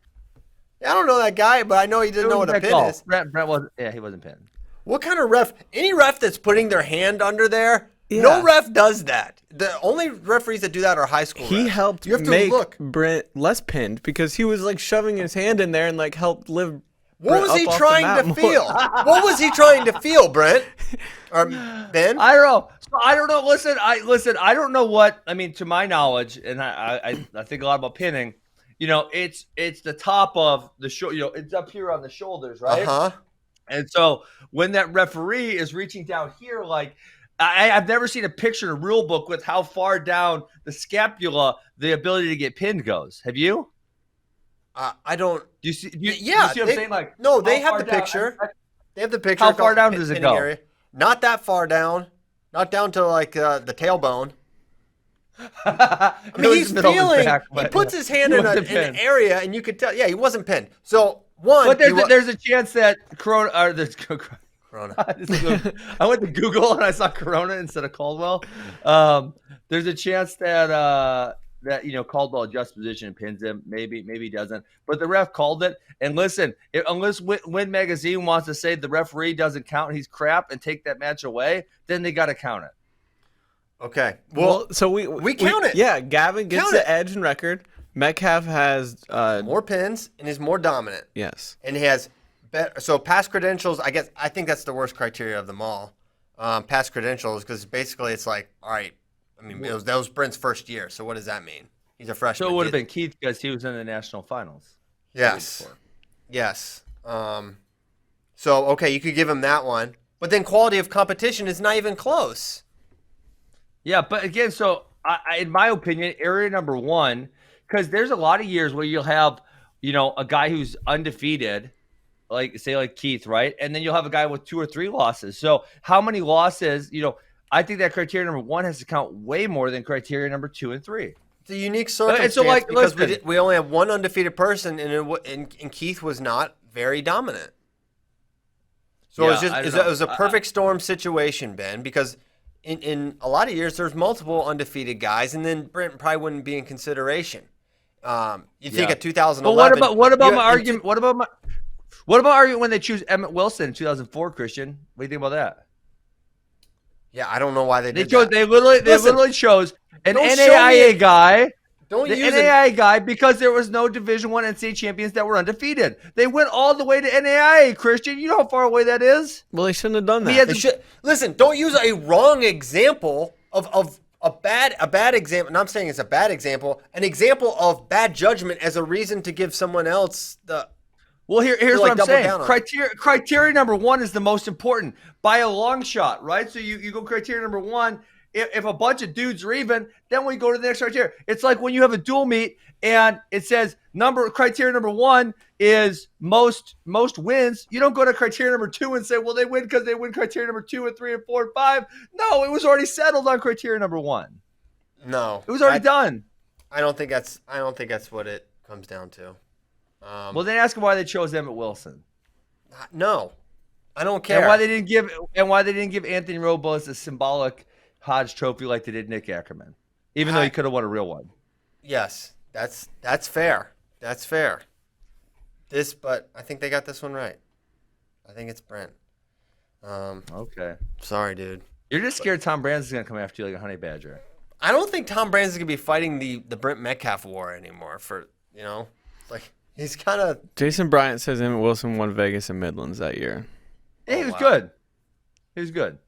Speaker 1: Yeah, I don't know that guy, but I know he didn't know what a pin is.
Speaker 3: Brent wasn't. Yeah, he wasn't pinned.
Speaker 1: What kind of ref? Any ref that's putting their hand under there
Speaker 2: Yeah.
Speaker 1: No ref does that. The only referees that do that are high school
Speaker 2: He
Speaker 1: refs.
Speaker 2: helped
Speaker 1: You have to
Speaker 2: make
Speaker 1: look.
Speaker 2: Brent less pinned because he was like shoving his hand in there and like helped live.
Speaker 1: What
Speaker 2: Brent
Speaker 1: was he
Speaker 2: up off the
Speaker 1: trying
Speaker 2: mat
Speaker 1: to
Speaker 2: more.
Speaker 1: feel? What was he trying to feel, Brent? Or Ben?
Speaker 3: I don't know. So I don't know. Listen. I don't know what. I mean, to my knowledge, and I think a lot about pinning. It's the top of the shoulder. It's up here on the shoulders, right? And so when that referee is reaching down here, like I've never seen a picture in a rule book with how far down the scapula the ability to get pinned goes. Have you?
Speaker 1: I don't.
Speaker 3: Do you see? Do you see what I'm saying? Like,
Speaker 1: no, they
Speaker 3: how
Speaker 1: have the
Speaker 3: far down-
Speaker 1: picture. They have the picture.
Speaker 3: How far down does it go?
Speaker 1: Area. Not that far down. Not down to like the tailbone. I mean, he's feeling. He puts his hand in an area, and you could tell. Yeah, he wasn't pinned. So one.
Speaker 3: But there's a chance that Corona. Or there's
Speaker 1: Corona.
Speaker 3: I went to Google and I saw Corona instead of Caldwell. There's a chance that Caldwell adjusts position and pins him. Maybe he doesn't. But the ref called it. And listen, unless Win Magazine wants to say the referee doesn't count, he's crap, and take that match away, then they got to count it.
Speaker 1: Okay.
Speaker 2: Well, so we
Speaker 1: count it.
Speaker 2: Yeah, Gavin gets the edge in record. Metcalf has
Speaker 1: more pins and is more dominant.
Speaker 2: Yes.
Speaker 1: And he has better. So past credentials, I think that's the worst criteria of them all. Past credentials, because basically it's like, all right. I mean, that was Brent's first year, so what does that mean? He's a freshman.
Speaker 3: So it would have been Keith because he was in the national finals.
Speaker 1: Yes. Yes. So, okay, you could give him that one. But then quality of competition is not even close.
Speaker 3: Yeah, but again, so in my opinion, area number one, because there's a lot of years where you'll have, a guy who's undefeated, like Keith, right? And then you'll have a guy with 2 or 3 losses. So how many losses, I think that criteria number 1 has to count way more than criteria number 2 and 3.
Speaker 1: It's a unique circumstance because we only have one undefeated person, and Keith was not very dominant. So it was a perfect storm situation, Ben, because in a lot of years there's multiple undefeated guys, and then Brent probably wouldn't be in consideration. You think at 2011.
Speaker 3: But what about my argument? What about argument when they choose Emmett Wilson in 2004, Christian? What do you think about that?
Speaker 1: Yeah, I don't know why they did
Speaker 3: that. They literally chose an NAIA guy. NAIA guy because there was no Division I NCAA champions that were undefeated. They went all the way to NAIA, Christian. You know how far away that is?
Speaker 2: Well, they shouldn't have done that.
Speaker 1: Listen, don't use a wrong example of a bad example. And I'm saying it's a bad example. An example of bad judgment as a reason to give someone else the.
Speaker 3: Well, here's what I'm saying. Criteria number 1 is the most important by a long shot, right? So you go criteria number 1. If a bunch of dudes are even, then we go to the next criteria. It's like when you have a dual meet and it says criteria number 1 is most wins. You don't go to criteria number 2 and say, well, they win because they win criteria number 2 and 3 and 4 and 5. No, it was already settled on criteria number 1.
Speaker 1: No,
Speaker 3: it was already done.
Speaker 1: I don't think that's what it comes down to.
Speaker 3: Well, then ask them why they chose Emmett Wilson.
Speaker 1: No, I don't care.
Speaker 3: And why they didn't give Anthony Robles a symbolic Hodge Trophy like they did Nick Ackerman, even though he could have won a real one.
Speaker 1: Yes, that's fair. That's fair. But I think they got this one right. I think it's Brent.
Speaker 3: Okay.
Speaker 1: Sorry, dude.
Speaker 3: You're just scared Tom Brands is gonna come after you like a honey badger.
Speaker 1: I don't think Tom Brands is gonna be fighting the Brent Metcalf war anymore. Like he's kind of.
Speaker 2: Jason Bryant says Emmett Wilson won Vegas and Midlands that year.
Speaker 3: Yeah, he was good. He was good.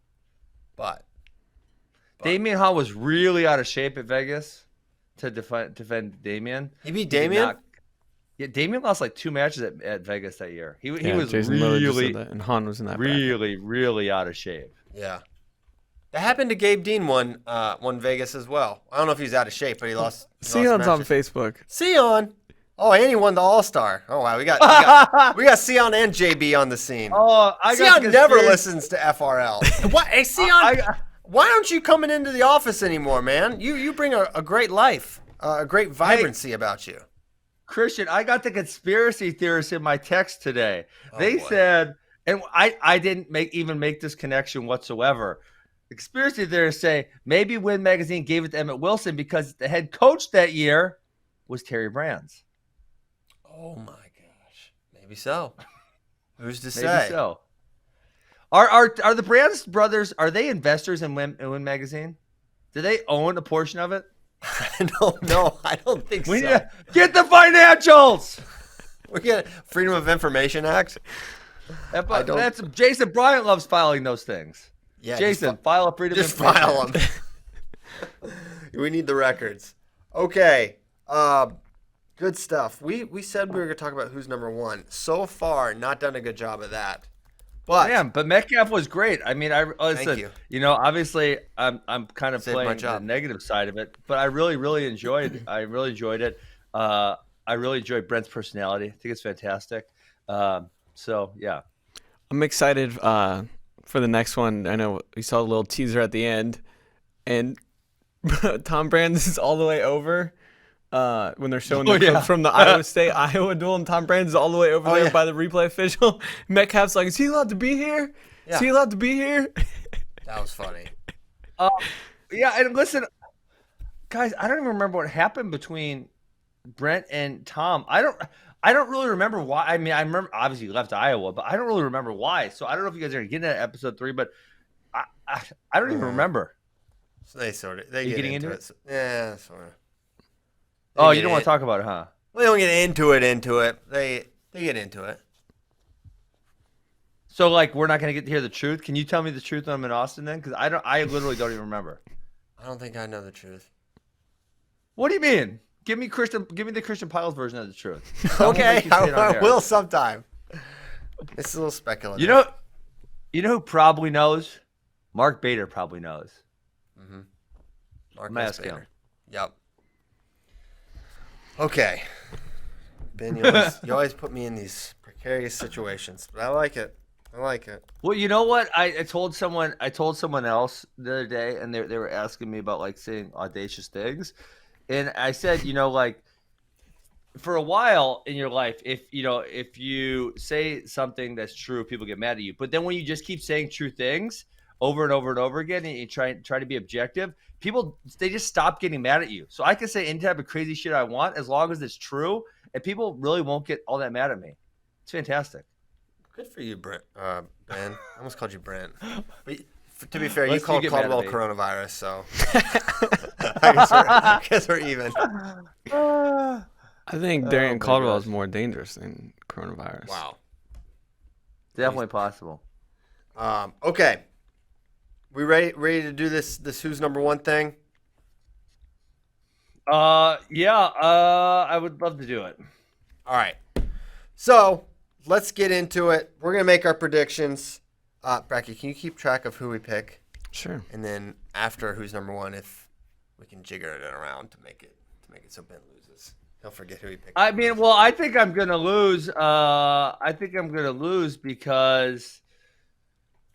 Speaker 1: But
Speaker 3: Damian Hall was really out of shape at Vegas to defend Damian.
Speaker 1: He beat Damian?
Speaker 3: Damian lost like 2 matches at Vegas that year. He was
Speaker 2: Jason
Speaker 3: really
Speaker 2: and Han was in that
Speaker 3: really out of shape.
Speaker 1: Yeah. That happened to Gabe Dean one Vegas as well. I don't know if he's out of shape, but he lost.
Speaker 2: Sion's on Facebook.
Speaker 1: Sion. Oh, and he won the All-Star. Oh wow, we got Sion and JB on the scene.
Speaker 3: Oh,
Speaker 1: Sion never listens to FRL. What? Hey, Sion. Why aren't you coming into the office anymore, man? You bring a great life, a great vibrancy about you.
Speaker 3: Christian, I got the conspiracy theorists in my text today. They said, and I didn't make this connection whatsoever. The conspiracy theorists say maybe Win Magazine gave it to Emmett Wilson because the head coach that year was Terry Brands.
Speaker 1: Oh my gosh, maybe so. Who's to say?
Speaker 3: Maybe so. Are the Brands brothers? Are they investors in Win Magazine? Do they own a portion of it?
Speaker 1: I don't know. I don't think
Speaker 3: We
Speaker 1: so.
Speaker 3: need to get the financials.
Speaker 1: We get Freedom of Information Act.
Speaker 3: That's Jason Bryant loves filing those things.
Speaker 1: Yeah,
Speaker 3: Jason, file a Freedom of
Speaker 1: just
Speaker 3: Information
Speaker 1: file them. We need the records. Okay. Good stuff. We said we were going to talk about who's number one. So far, not done a good job of that. But
Speaker 3: Metcalf was great. I mean,
Speaker 1: Thank you.
Speaker 3: You know, obviously, I'm kind of
Speaker 1: Saved my
Speaker 3: playing
Speaker 1: job.
Speaker 3: the negative side of it, but I really enjoyed. I really enjoyed it. I really enjoyed Brent's personality. I think it's fantastic. So yeah,
Speaker 2: I'm excited for the next one. I know we saw a little teaser at the end, and Tom Brands is all the way over. When they're showing the clip from the Iowa duel, and Tom Brands is all the way over there by the replay official. Metcalf's like, is he allowed to be here?
Speaker 1: Yeah.
Speaker 2: Is he allowed to be here?
Speaker 1: that was funny.
Speaker 3: yeah. And listen, guys, I don't even remember what happened between Brent and Tom. I don't really remember why. I mean, I remember obviously he left Iowa, but I don't really remember why. So I don't know if you guys are getting at episode 3, but I don't even remember.
Speaker 1: So they get into it. Yeah, sort of.
Speaker 3: Oh, you don't want to talk about it, huh?
Speaker 1: We don't get into it. They get into it.
Speaker 3: So, like, we're not going to get to hear the truth? Can you tell me the truth when I'm in Austin then? Because I literally don't even remember.
Speaker 1: I don't think I know the truth.
Speaker 3: What do you mean? Give me the Christian Piles version of the truth.
Speaker 1: Okay, I will sometime. It's a little speculative.
Speaker 3: You know who probably knows? Mark Bader probably knows.
Speaker 1: Mm-hmm. Mark
Speaker 3: Bader.
Speaker 1: Yep. Okay. Ben, you always put me in these precarious situations, but I like it.
Speaker 3: Well, you know what? I told someone else the other day, and they were asking me about like saying audacious things, and I said, you know, like for a while in your life, if you say something that's true, people get mad at you. But then when you just keep saying true things over and over and over again, and you try to be objective, they just stop getting mad at you. So I can say any type of crazy shit I want as long as it's true, and people really won't get all that mad at me. It's fantastic.
Speaker 1: Good for you, Ben. I almost called you Brent. But to be fair, you
Speaker 3: Let's
Speaker 1: called
Speaker 3: get mad at
Speaker 1: Caldwell
Speaker 3: me.
Speaker 1: coronavirus, so I guess we're even.
Speaker 2: I think Darian
Speaker 3: my
Speaker 2: Caldwell
Speaker 3: gosh.
Speaker 2: is more dangerous than coronavirus.
Speaker 1: Wow.
Speaker 3: Definitely possible.
Speaker 1: Okay. We ready to do this who's number one thing?
Speaker 3: I would love to do it.
Speaker 1: All right. So let's get into it. We're gonna make our predictions. Bratke, can you keep track of who we pick?
Speaker 2: Sure.
Speaker 1: And then after who's number one, if we can jigger it around to make it so Ben loses. He'll forget who he picked.
Speaker 3: I mean, well, I think I'm gonna lose. Because,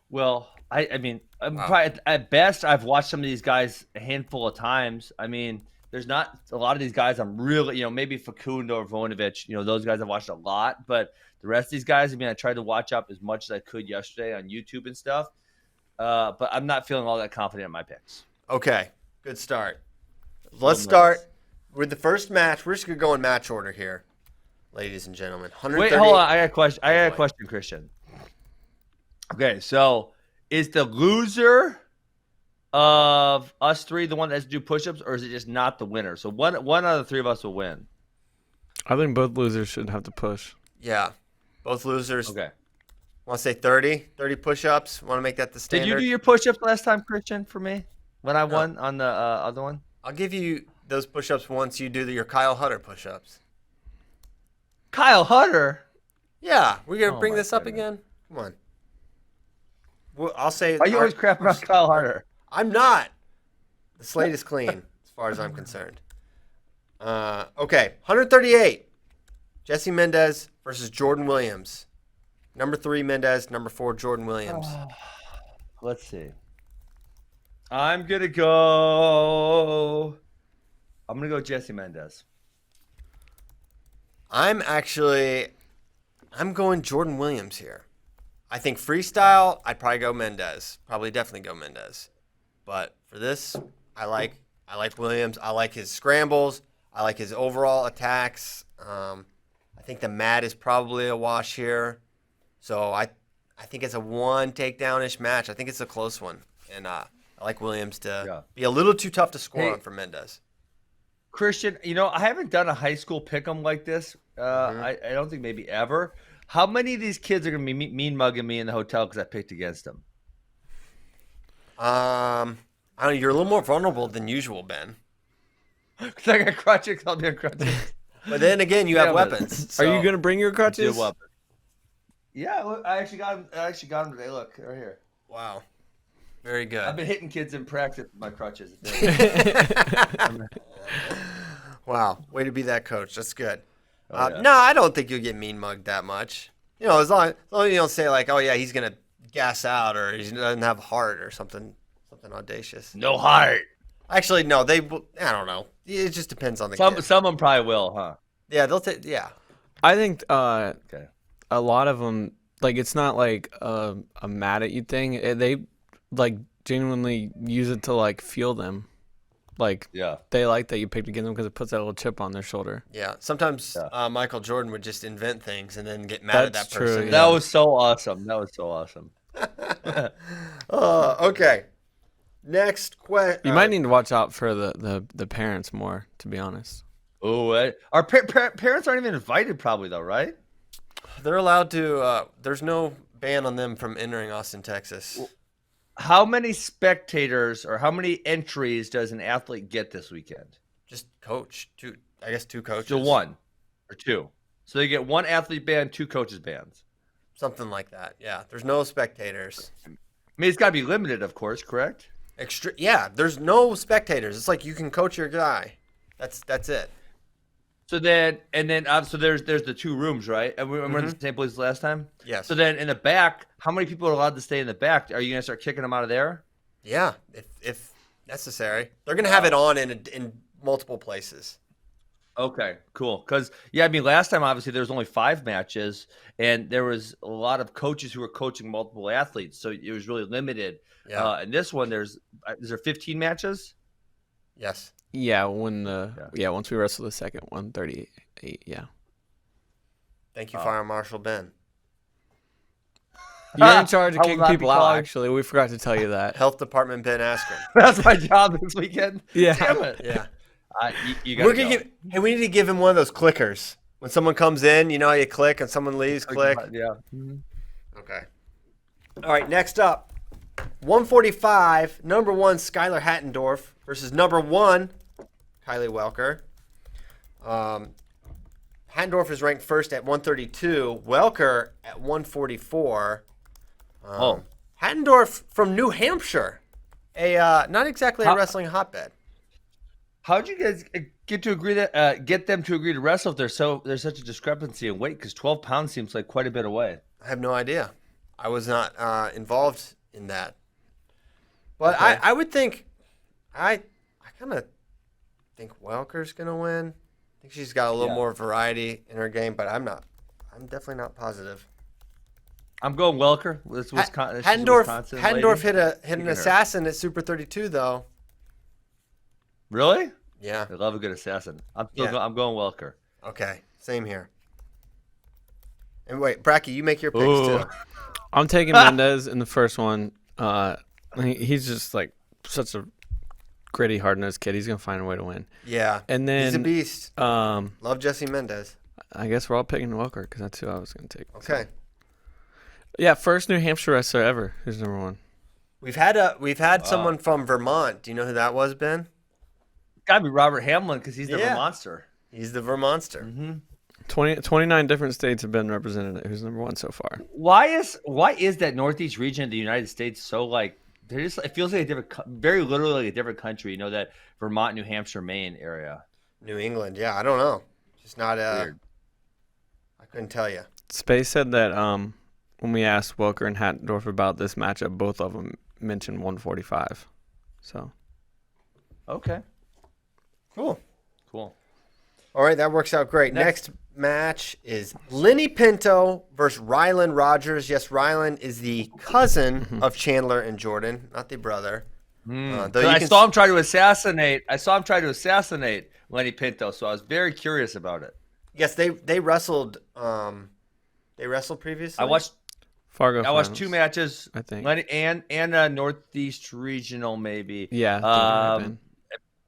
Speaker 3: well, I mean, probably, at best, I've watched some of these guys a handful of times. I mean, there's not a lot of these guys I'm really, maybe Facundo or Voinovich, those guys I've watched a lot. But the rest of these guys, I mean, I tried to watch up as much as I could yesterday on YouTube and stuff. But I'm not feeling all that confident in my picks.
Speaker 1: Okay, good start. Let's start with the first match. We're just gonna go in match order here, ladies and gentlemen.
Speaker 3: Wait, hold on. I got a question. Christian. Okay, so is the loser of us three the one that has to do push-ups, or is it just not the winner? So one out of the three of us will win.
Speaker 2: I think both losers should have to push.
Speaker 1: Yeah, both losers.
Speaker 3: Okay.
Speaker 1: Want to say 30 push-ups? Want to make that the standard?
Speaker 3: Did you do your push-ups last time, Christian, for me when I won on the other one?
Speaker 1: I'll give you those push-ups once you do your Kyle Hutter push-ups.
Speaker 3: Kyle Hutter?
Speaker 1: Yeah, we're going to bring
Speaker 3: my
Speaker 1: this up
Speaker 3: goodness.
Speaker 1: again? Come on. Well, I'll say...
Speaker 3: Are you always crapping on Kyle Hutter?
Speaker 1: I'm not. The slate is clean as far as I'm concerned. Okay, 138. Jesse Mendez versus Jordan Williams. Number 3, Mendez. Number 4, Jordan Williams.
Speaker 3: Let's see. I'm going to go Jesse Mendez.
Speaker 1: I'm going Jordan Williams here. I think freestyle, I'd probably go Mendez. Definitely go Mendez. But for this, I like Williams. I like his scrambles. I like his overall attacks. I think the mat is probably a wash here. So I I think it's a 1 takedown-ish match. I think it's a close one. And I like Williams to be a little too tough to score on for Mendez.
Speaker 3: Christian, I haven't done a high school pick'em like this. I don't think maybe ever. How many of these kids are going to be mean mugging me in the hotel because I picked against them?
Speaker 1: I don't know, you're a little more vulnerable than usual, Ben.
Speaker 3: Because I got crutches. I'll be on crutches.
Speaker 1: But then again, you have weapons.
Speaker 2: So. Are you going to bring your crutches?
Speaker 3: Yeah, look, I actually got them today. Look, right here.
Speaker 1: Wow. Very good.
Speaker 3: I've been hitting kids in practice with my crutches.
Speaker 1: Wow. Way to be that coach. That's good.
Speaker 3: Yeah.
Speaker 1: No, I don't think you'll get mean mugged that much. As long as you don't say like, oh, yeah, he's going to gas out or he doesn't have heart or something audacious.
Speaker 3: No heart.
Speaker 1: Actually, no, I don't know. It just depends on the kid.
Speaker 3: Some of them probably will, huh?
Speaker 1: Yeah, they'll take, yeah.
Speaker 2: I think a lot of them, like, it's not like a mad at you thing. They, like, genuinely use it to, like, feel them. Like, they like that you picked against them because it puts that little chip on their shoulder.
Speaker 1: Yeah, sometimes Michael Jordan would just invent things and then get mad at that person.
Speaker 2: True, yeah.
Speaker 3: That was so awesome.
Speaker 1: Okay. Next question.
Speaker 2: You might need to watch out for the parents more, to be honest.
Speaker 3: Oh, our parents aren't even invited, probably though, right?
Speaker 1: They're allowed to. There's no ban on them from entering Austin, Texas.
Speaker 3: How many spectators or how many entries does an athlete get this weekend?
Speaker 1: Just coach. Two coaches.
Speaker 3: So 1 or 2. So they get 1 athlete ban, 2 coaches bans.
Speaker 1: Something like that. Yeah. There's no spectators.
Speaker 3: I mean, it's got to be limited, of course. Correct.
Speaker 1: Yeah. There's no spectators. It's like you can coach your guy. That's it.
Speaker 3: So so there's the 2 rooms, right? And we're in the same place as last time?
Speaker 1: Yes.
Speaker 3: So then in the back, how many people are allowed to stay in the back? Are you going to start kicking them out of there?
Speaker 1: Yeah, if necessary. They're going to have it on in multiple places.
Speaker 3: Okay, cool. Because, last time, obviously, there was only 5 matches, and there was a lot of coaches who were coaching multiple athletes, so it was really limited. Yeah. And this one, is there 15 matches?
Speaker 1: Yes.
Speaker 2: Yeah, once we wrestle the second 138, yeah.
Speaker 1: Thank you, Fire Marshal Ben.
Speaker 2: You're in charge of kicking people out, actually. We forgot to tell you that.
Speaker 1: Health Department Ben Askren.
Speaker 3: That's my job this weekend.
Speaker 2: Yeah.
Speaker 3: Damn it.
Speaker 1: Yeah.
Speaker 3: You gotta go.
Speaker 1: We need to give him one of those clickers. When someone comes in, you know how you click and someone leaves, click.
Speaker 3: Yeah.
Speaker 1: Okay. All right, next up. 145, number 1, Skylar Hattendorf versus number 1, Kylie Welker. Hattendorf is ranked first at 132. Welker at 144. Hattendorf from New Hampshire. Not exactly a wrestling hotbed.
Speaker 3: How'd you guys get them to agree to wrestle if there's such a discrepancy in weight? Because 12 pounds seems like quite a bit away.
Speaker 1: I have no idea. I was not involved in that. But
Speaker 3: okay.
Speaker 1: I would think, I kind of think Welker's going to win. I think she's got a little more variety in her game, but I'm definitely not positive.
Speaker 3: I'm going Welker. This Wisconsin.
Speaker 1: Hattendorf hit an assassin at Super 32, though.
Speaker 3: Really?
Speaker 1: Yeah.
Speaker 3: I love a good assassin. I'm going Welker.
Speaker 1: Okay. Same here. And wait, Bratke, you make your picks too.
Speaker 2: I'm taking Mendez in the first one. He's just like such a gritty, hard-nosed kid. He's gonna find a way to win.
Speaker 1: Yeah.
Speaker 2: And then
Speaker 1: he's a beast. Love Jesse Mendez.
Speaker 2: I guess we're all picking Welker because that's who I was gonna take.
Speaker 1: Okay.
Speaker 2: So. Yeah, first New Hampshire wrestler ever who's number 1.
Speaker 1: We've had someone from Vermont. Do you know who that was, Ben?
Speaker 3: Gotta be Robert Hamlin because he's the Vermonster.
Speaker 1: He's the Vermonster.
Speaker 3: Mm-hmm.
Speaker 2: 29 different states have been represented. Who's number 1 so far?
Speaker 3: Why is that Northeast region of the United States so like? It feels like very literally like a different country. You know, that Vermont, New Hampshire, Maine area.
Speaker 1: New England, yeah. I don't know. Just not
Speaker 3: weird.
Speaker 1: I couldn't tell you.
Speaker 2: Space said that when we asked Welker and Hattendorf about this matchup, both of them mentioned 145. So.
Speaker 3: Okay.
Speaker 1: Cool.
Speaker 3: All
Speaker 1: right, that works out great. Next match is Lenny Pinto versus Rylan Rogers. Yes, Rylan is the cousin of Chandler and Jordan, not the brother.
Speaker 3: I saw him try to assassinate Lenny Pinto, so I was very curious about it.
Speaker 1: Yes, they wrestled. They wrestled previously.
Speaker 3: I watched
Speaker 2: Fargo.
Speaker 3: I watched
Speaker 2: Finals,
Speaker 3: 2 matches.
Speaker 2: I think.
Speaker 3: And Northeast Regional maybe.
Speaker 2: Yeah. I think it might have been.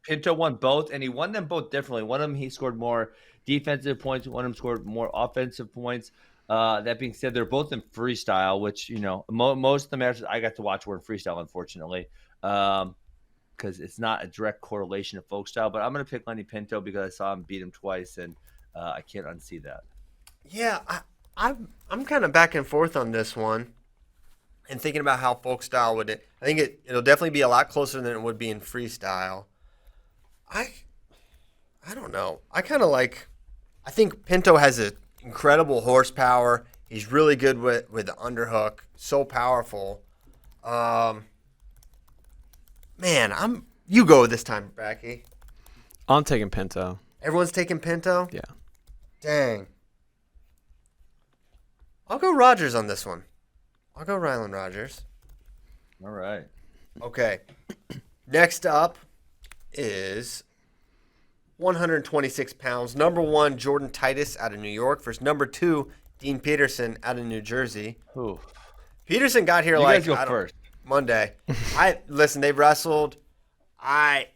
Speaker 3: Pinto won both, and he won them both differently. One of them he scored more defensive points. One of them scored more offensive points. That being said, they're both in freestyle, which most of the matches I got to watch were in freestyle, unfortunately, because it's not a direct correlation to folk style. But I'm going to pick Lenny Pinto because I saw him beat him twice, and I can't unsee that.
Speaker 1: Yeah, I'm kind of back and forth on this one, and thinking about how folk style would. I think it'll definitely be a lot closer than it would be in freestyle. I don't know. I think Pinto has an incredible horsepower. He's really good with the underhook. So powerful. Man, you go this time, Bratke.
Speaker 2: I'm taking Pinto.
Speaker 1: Everyone's taking Pinto?
Speaker 2: Yeah.
Speaker 1: Dang. I'll go Rogers on this one. I'll go Ryland Rogers.
Speaker 3: All right.
Speaker 1: Okay. Next up is 126 pounds. Number 1, Jordan Titus out of New York versus number 2, Dean Peterson out of New Jersey.
Speaker 3: Ooh.
Speaker 1: Peterson got here
Speaker 3: You guys go first.
Speaker 1: Monday. Listen, they've wrestled. I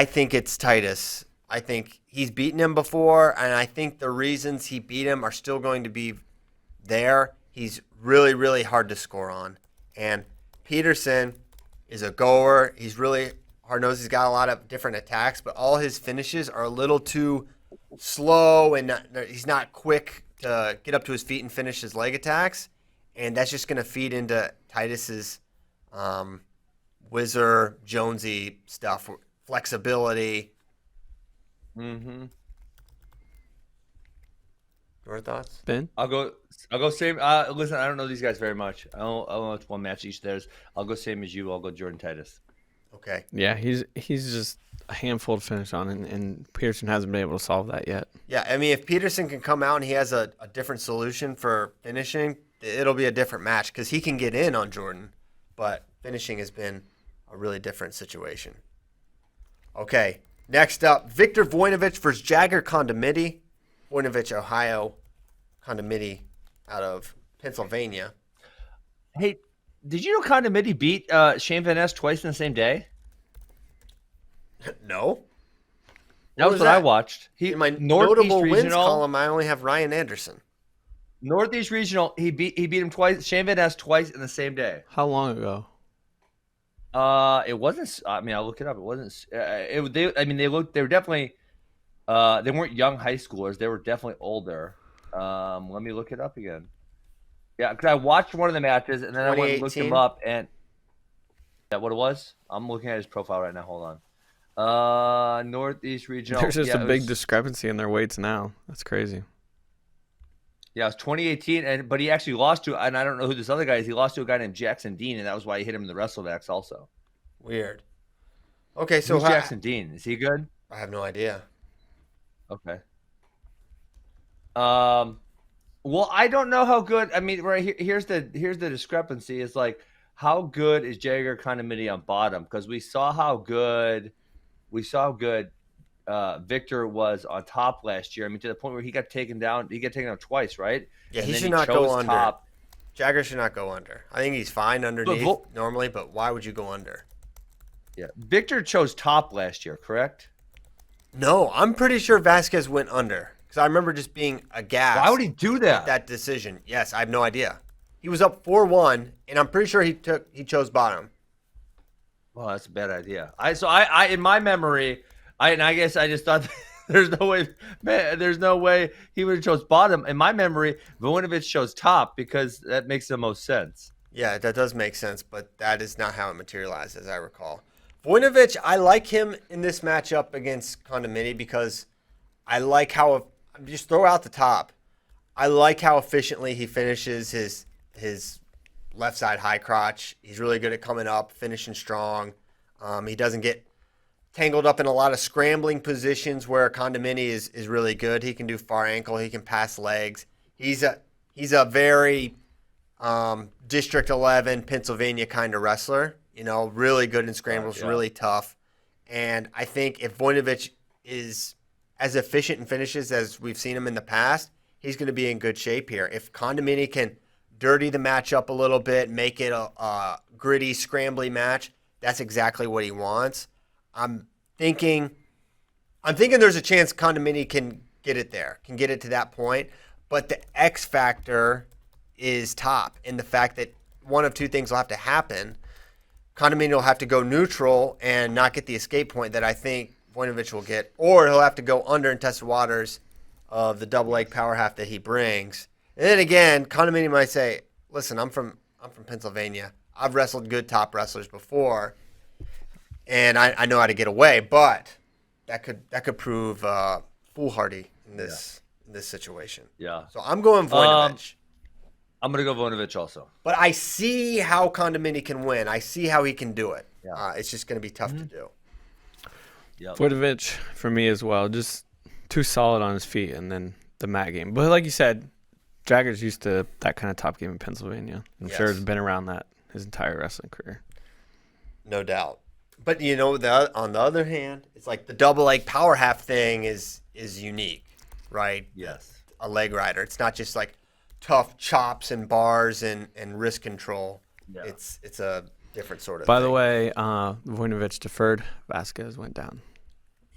Speaker 1: think it's Titus. I think he's beaten him before, and I think the reasons he beat him are still going to be there. He's really, really hard to score on. And Peterson is a goer. He's really hard-nosed. He's got a lot of different attacks, but all his finishes are a little too slow, and he's not quick to get up to his feet and finish his leg attacks. And that's just going to feed into Titus's whizzer, Jonesy stuff, flexibility.
Speaker 3: Mm-hmm.
Speaker 1: Your thoughts?
Speaker 2: Ben?
Speaker 3: I'll go same. Listen, I don't know these guys very much. I'll watch one match each of theirs. I'll go same as you. I'll go Jordan Titus.
Speaker 1: Okay.
Speaker 2: Yeah, he's just a handful to finish on, and Peterson hasn't been able to solve that yet.
Speaker 1: Yeah, I mean, if Peterson can come out and he has a different solution for finishing, it'll be a different match because he can get in on Jordan, but finishing has been a really different situation. Okay, next up, Victor Voinovich versus Jagger Condomitti. Voinovich, Ohio. Condomitti out of Pennsylvania.
Speaker 3: Hey, did you know Condomitti beat Shane Van Ness twice in the same day?
Speaker 1: No.
Speaker 3: That was what I watched.
Speaker 1: In my
Speaker 3: Northeast
Speaker 1: notable wins
Speaker 3: Regional,
Speaker 1: column, I only have Ryan Anderson.
Speaker 3: Northeast Regional, he beat him twice. Shane Van Ness twice in the same day.
Speaker 2: How long ago?
Speaker 3: It wasn't. I mean, I'll look it up. It wasn't. They were definitely. They weren't young high schoolers. They were definitely older. Let me look it up again. Yeah, because I watched one of the matches and then I went and looked him up, and that what it was. I'm looking at his profile right now. Hold on. Northeast Regional.
Speaker 2: There's just a big discrepancy in their weights now. That's crazy.
Speaker 3: Yeah, it was 2018, but he actually lost to, and I don't know who this other guy is. He lost to a guy named Jackson Dean, and that was why he hit him in the WrestleVax also.
Speaker 1: Weird. Okay, so
Speaker 3: who's Jackson Dean? Is he good?
Speaker 1: I have no idea.
Speaker 3: Okay. Well, I don't know how good. I mean, right here, here's the discrepancy. Is like, how good is Jagger Condomitti on bottom? Because we saw how good Victor was on top last year. I mean, to the point where he got taken down. He got taken down twice, right?
Speaker 1: Yeah,
Speaker 3: and
Speaker 1: he
Speaker 3: then
Speaker 1: should not go under.
Speaker 3: Top.
Speaker 1: Jagger should not go under. I think he's fine underneath normally, but why would you go under?
Speaker 3: Yeah, Victor chose top last year, correct?
Speaker 1: No, I'm pretty sure Vasquez went under because I remember just being aghast.
Speaker 3: Why would he do that?
Speaker 1: That decision. Yes, I have no idea. He was up 4-1, and I'm pretty sure he chose bottom.
Speaker 3: Well, that's a bad idea. I in my memory, I guess I just thought there's no way he would have chose bottom. In my memory, Voinovich chose top because that makes the most sense.
Speaker 1: Yeah, that does make sense, but that is not how it materialized, as I recall. Voinovich, I like him in this matchup against Condomitti because I like how just throw out the top. I like how efficiently he finishes his left side high crotch. He's really good at coming up, finishing strong. He doesn't get tangled up in a lot of scrambling positions where Condomitti is really good. He can do far ankle. He can pass legs. He's a very District 11 Pennsylvania kind of wrestler. You know, really good in scrambles, really tough. And I think if Voinovich is as efficient in finishes as we've seen him in the past, he's going to be in good shape here. If Condomitti can dirty the match up a little bit, make it a gritty, scrambly match. That's exactly what he wants. I'm thinking there's a chance Condomitti can get it there, can get it to that point. But the X factor is top in the fact that one of two things will have to happen. Condomitti will have to go neutral and not get the escape point that I think Voinovich will get, or he'll have to go under and test the waters of the double leg power half that he brings. And then again, Condomitti might say, "Listen, I'm from Pennsylvania. I've wrestled good top wrestlers before, and I know how to get away." But that could prove foolhardy in this situation.
Speaker 3: Yeah.
Speaker 1: So I'm going Voinovich.
Speaker 3: I'm going to go Voinovich also.
Speaker 1: But I see how Condomitti can win. I see how he can do it.
Speaker 3: Yeah.
Speaker 1: It's just going to be tough to do.
Speaker 3: Yep.
Speaker 2: Voinovich for me as well. Just too solid on his feet, and then the mat game. But like you said, Jagger's used to that kind of top game in Pennsylvania. I'm sure he's been around that his entire wrestling career.
Speaker 1: No doubt. But, on the other hand, it's like the double leg power half thing is unique, right?
Speaker 3: Yes.
Speaker 1: A leg rider. It's not just like tough chops and bars and wrist control. Yeah. It's a different sort of
Speaker 2: By
Speaker 1: thing.
Speaker 2: the way, Voinovich deferred. Vasquez went down.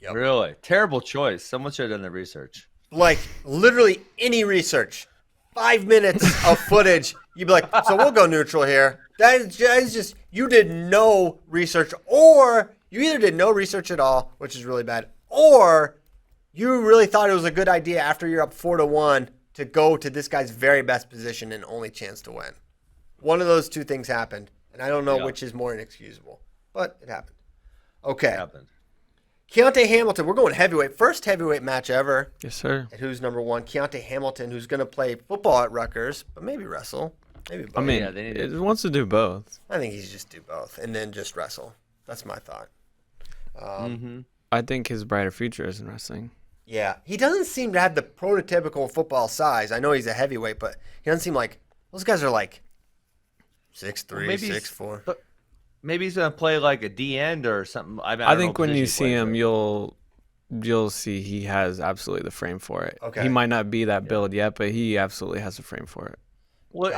Speaker 1: Yep.
Speaker 3: Really? Terrible choice. Someone should have done the research.
Speaker 1: Like, literally any research. 5 minutes of footage. You'd be like, so we'll go neutral here. That is just, you did no research, or you either did no research at all, which is really bad, or you really thought it was a good idea after you're up 4-1 to go to this guy's very best position and only chance to win. One of those two things happened, and I don't know which is more inexcusable, but it happened. Okay.
Speaker 3: It happened.
Speaker 1: Kyonte Hamilton, we're going heavyweight. First heavyweight match ever.
Speaker 2: Yes, sir.
Speaker 1: At who's number one? Kyonte Hamilton, who's going to play football at Rutgers, but maybe wrestle. Maybe both.
Speaker 2: I mean, it wants to do both.
Speaker 1: I think he's just do both and then just wrestle. That's my thought.
Speaker 2: I think his brighter future is in wrestling.
Speaker 1: Yeah. He doesn't seem to have the prototypical football size. I know he's a heavyweight, but he doesn't seem like those guys are like 6'3", 6'4".
Speaker 3: But maybe he's gonna play like a D end or something.
Speaker 2: I think when you see him, you'll see he has absolutely the frame for it.
Speaker 1: Okay.
Speaker 2: He might not be that build yet, but he absolutely has the frame for it.
Speaker 3: Well,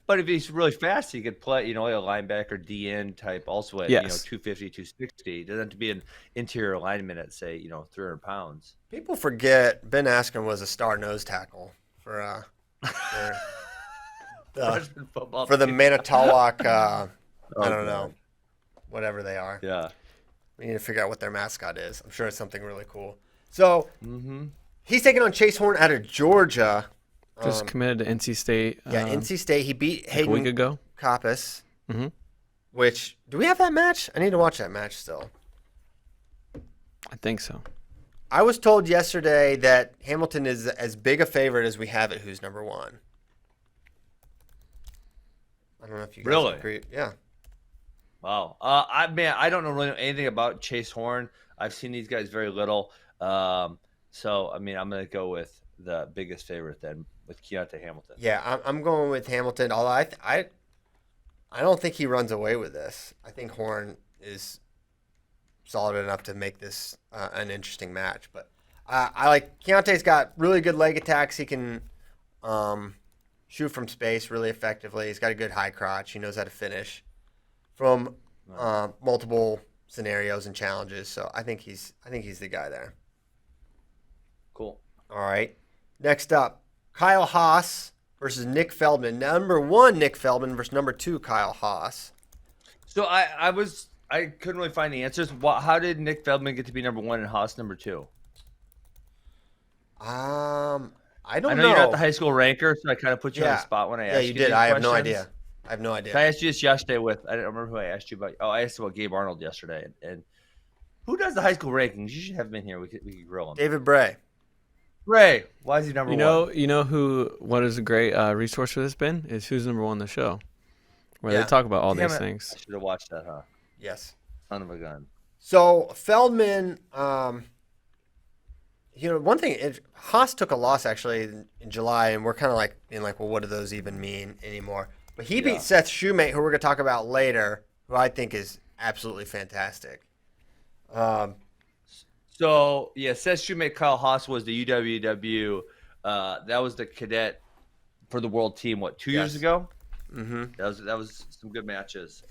Speaker 3: if he's really fast, he could play, like a linebacker D end type also at 250, 260. Doesn't have to be an interior lineman at say 300 pounds.
Speaker 1: People forget Ben Askren was a star nose tackle for the Manitowoc. I don't know, whatever they are.
Speaker 3: Yeah,
Speaker 1: we need to figure out what their mascot is. I'm sure it's something really cool. So he's taking on Chase Horne out of Georgia.
Speaker 2: Just committed to NC State.
Speaker 1: NC State. He beat Hayden
Speaker 2: a week ago.
Speaker 1: Coppice. Which, do we have that match? I need to watch that match still.
Speaker 2: I think so.
Speaker 1: I was told yesterday that Hamilton is as big a favorite as we have at who's number one. I don't know if you guys agree. Yeah.
Speaker 3: Wow. I don't really know anything about Chase Horne. I've seen these guys very little. So I'm gonna go with the biggest favorite then, with Kyonte Hamilton.
Speaker 1: Yeah, I'm going with Hamilton. Although I don't think he runs away with this. I think Horne is solid enough to make this an interesting match. But I like Kyonte's got really good leg attacks. He can shoot from space really effectively. He's got a good high crotch. He knows how to finish from multiple scenarios and challenges. So I think he's the guy there.
Speaker 3: Cool.
Speaker 1: All right. Next up, Kyle Haas versus Nick Feldman. Number one, Nick Feldman versus number two, Kyle Haas.
Speaker 3: So I couldn't really find the answers. How did Nick Feldman get to be number one and Haas number two?
Speaker 1: I don't know.
Speaker 3: I know you're not the high school ranker, so I kind of put you on the spot when I asked you.
Speaker 1: Yeah, you did. I have no idea. I
Speaker 3: asked you this yesterday I don't remember who I asked you about. Oh, I asked about Gabe Arnold yesterday. And who does the high school rankings? You should have him in here. We could grill him.
Speaker 1: David Bray.
Speaker 3: Ray, why is he number one?
Speaker 2: You know what is a great resource for this, Ben? Is who's number one on the show, where they talk about all these things.
Speaker 3: I should have watched that, huh?
Speaker 1: Yes.
Speaker 3: Son of a gun.
Speaker 1: So Feldman, one thing, Haas took a loss actually in July, and we're kind of well, what do those even mean anymore? But he beat Seth Shumate, who we're going to talk about later, who I think is absolutely fantastic.
Speaker 3: So, Seth Shumate, Kyle Haas was the UWW. That was the cadet for the world team, 2 years ago?
Speaker 1: Mm-hmm.
Speaker 3: That was some good matches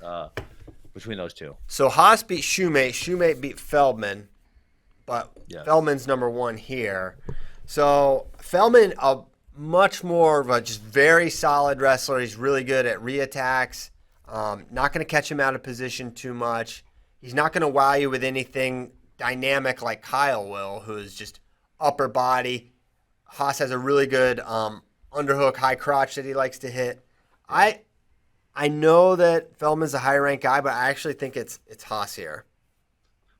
Speaker 3: between those two.
Speaker 1: So Haas beat Shumate. Shumate beat Feldman, but
Speaker 3: Yes.
Speaker 1: Feldman's number one here. So Feldman, a much more of a just very solid wrestler. He's really good at reattacks. Not going to catch him out of position too much. He's not going to wow you with anything dynamic like Kyle will, who is just upper body. Haas has a really good underhook, high crotch that he likes to hit. I know that Feldman's a high ranked guy, but I actually think it's Haas here.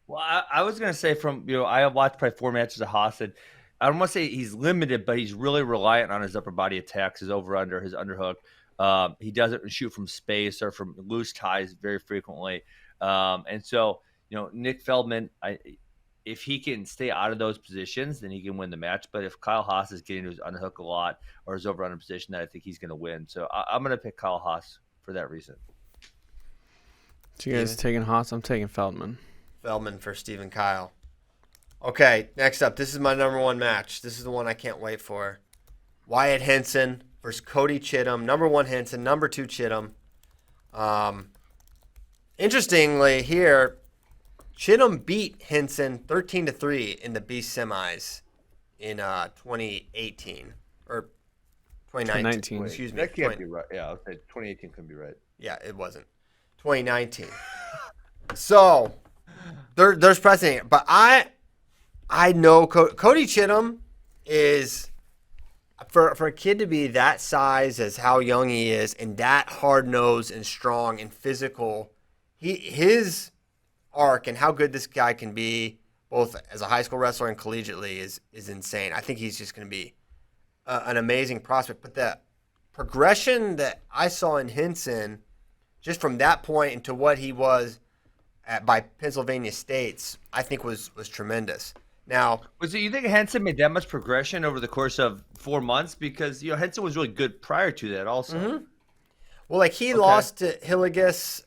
Speaker 3: Well, I was gonna say I watched probably 4 matches of Haas, and I don't want to say he's limited, but he's really reliant on his upper body attacks, his over under, his underhook. He doesn't shoot from space or from loose ties very frequently, and so Nick Feldman, if he can stay out of those positions, then he can win the match. But if Kyle Haas is getting to his underhook a lot or his over under position, then I think he's going to win. So I'm going to pick Kyle Haas for that reason.
Speaker 2: So you guys taking Haas? I'm taking Feldman.
Speaker 1: Feldman for Stephen Kyle. Okay, next up. This is my number one match. This is the one I can't wait for. Wyatt Henson versus Cody Chittum. Number 1 Henson, number 2 Chittum. Interestingly here, Chittum beat Henson 13-3 in the Beast semis in 2018 or 2019. Excuse me.
Speaker 3: That can't be right. Yeah, I'll say 2018 couldn't be right.
Speaker 1: Yeah, it wasn't. 2019. So there's precedent, but I know Cody Chittum is for a kid to be that size as how young he is and that hard nosed and strong and physical. His arc and how good this guy can be, both as a high school wrestler and collegiately, is insane. I think he's just going to be an amazing prospect. But the progression that I saw in Henson, just from that point into what he was by Pennsylvania State's, I think was tremendous. Now,
Speaker 3: you think Henson made that much progression over the course of 4 months? Because Henson was really good prior to that, also.
Speaker 1: Mm-hmm. Well, he lost to Hillegas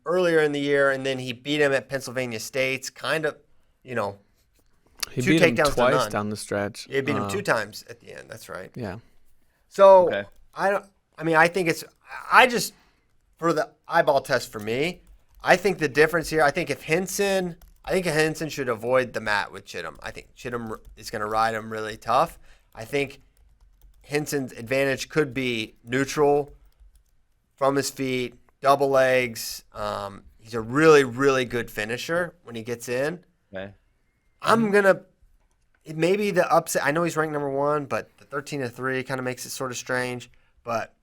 Speaker 1: earlier in the year, and then he beat him at Pennsylvania State's. Kind of,
Speaker 2: he
Speaker 1: 2
Speaker 2: beat him
Speaker 1: takedowns
Speaker 2: twice
Speaker 1: to none.
Speaker 2: down the stretch.
Speaker 1: He beat him 2 times at the end. That's right.
Speaker 2: Yeah.
Speaker 1: So
Speaker 3: Okay.
Speaker 1: I think for the eyeball test for me, I think the difference here. I think Henson should avoid the mat with Chittum. I think Chittum is going to ride him really tough. I think Henson's advantage could be neutral. From his feet, double legs. He's a really, really good finisher when he gets in.
Speaker 3: Okay.
Speaker 1: Maybe the upset. I know he's ranked number 1, but the 13-3 kind of makes it sort of strange. But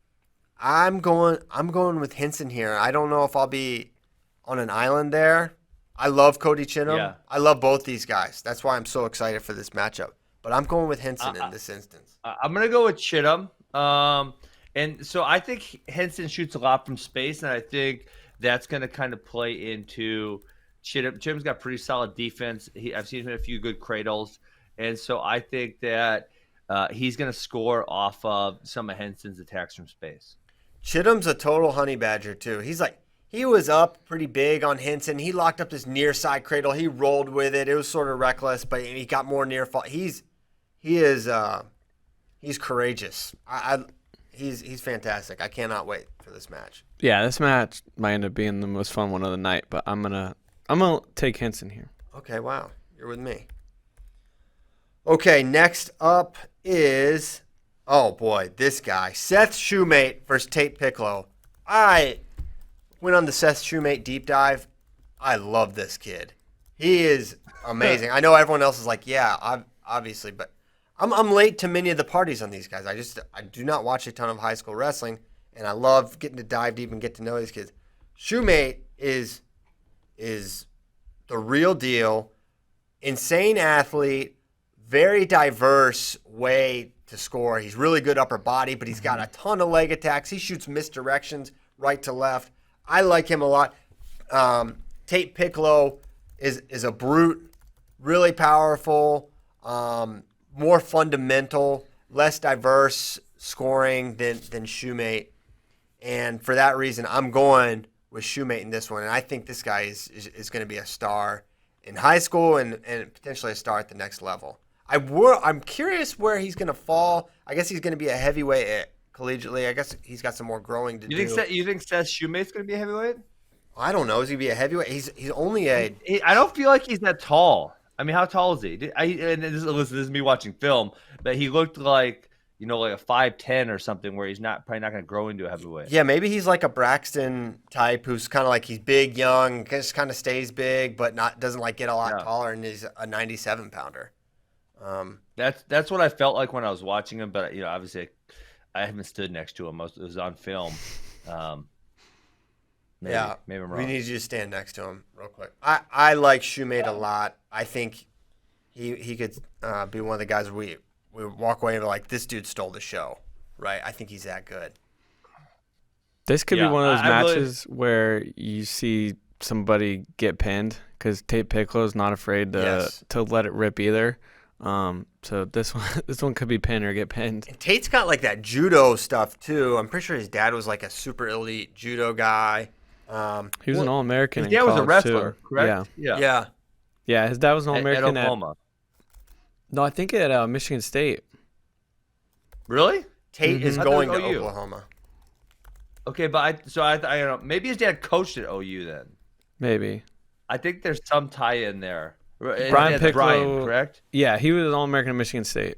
Speaker 1: I'm going with Henson here. I don't know if I'll be on an island there. I love Cody Chittum.
Speaker 3: Yeah.
Speaker 1: I love both these guys. That's why I'm so excited for this matchup. But I'm going with Henson in this instance.
Speaker 3: I'm going to go with Chittum. And so I think Henson shoots a lot from space, and I think that's going to kind of play into Chittum. Chittum's got pretty solid defense. I've seen him in a few good cradles, and so I think that he's going to score off of some of Henson's attacks from space.
Speaker 1: Chittum's a total honey badger too. He was up pretty big on Henson. He locked up this near side cradle. He rolled with it. It was sort of reckless, but he got more near fall. He's courageous. He's fantastic. I cannot wait for this match.
Speaker 2: Yeah, this match might end up being the most fun one of the night, but I'm gonna take Henson here.
Speaker 1: Okay, wow. You're with me. Okay, next up is this guy. Seth Shumate versus Tate Picklo. I went on the Seth Shumate deep dive. I love this kid. He is amazing. I know everyone else is like, yeah, obviously, but I'm late to many of the parties on these guys. I do not watch a ton of high school wrestling, and I love getting to dive deep and get to know these kids. Shumate is the real deal. Insane athlete, very diverse way to score. He's really good upper body, but he's got a ton of leg attacks. He shoots misdirections right to left. I like him a lot. Tate Picklo is a brute, really powerful, more fundamental, less diverse scoring than Shumate. And for that reason, I'm going with Shumate in this one. And I think this guy is going to be a star in high school and potentially a star at the next level. I'm curious where he's going to fall. I guess he's going to be a heavyweight at collegiately. I guess he's got some more growing to do.
Speaker 3: You think Seth Shumate's going to be a heavyweight?
Speaker 1: I don't know. Is he gonna be a heavyweight? He's only a.
Speaker 3: I don't feel like he's that tall. I mean, how tall is he? Listen, this is me watching film, but he looked like like a 5'10" or something, where he's probably not going to grow into a heavyweight.
Speaker 1: Yeah, maybe he's like a Braxton type, who's kind of like he's big, young, just kind of stays big, but doesn't like get a lot taller, and he's a 97 pounder.
Speaker 3: That's what I felt like when I was watching him, but obviously I haven't stood next to him. It was on film. Maybe I'm wrong.
Speaker 1: We need you to stand next to him real quick. I like Shumate a lot. I think he could be one of the guys we walk away and be like, this dude stole the show, right? I think he's that good.
Speaker 2: This could be one of those matches where you see somebody get pinned because Tate Picklo is not afraid to let it rip either. So this one could be pinned or get pinned.
Speaker 1: And Tate's got like that judo stuff too. I'm pretty sure his dad was like a super elite judo guy.
Speaker 2: He was an All-American.
Speaker 3: His dad was a wrestler,
Speaker 2: too.
Speaker 3: correct?
Speaker 2: Yeah. His dad was an All-American
Speaker 3: at Oklahoma.
Speaker 2: No, I think at Michigan State.
Speaker 3: Really?
Speaker 1: Tate is going to Oklahoma.
Speaker 3: Okay, but I don't know. Maybe his dad coached at OU then.
Speaker 2: Maybe.
Speaker 3: I think there's some tie in there.
Speaker 2: Brian Picklo,
Speaker 3: Brian, correct?
Speaker 2: Yeah, he was an All-American at Michigan State.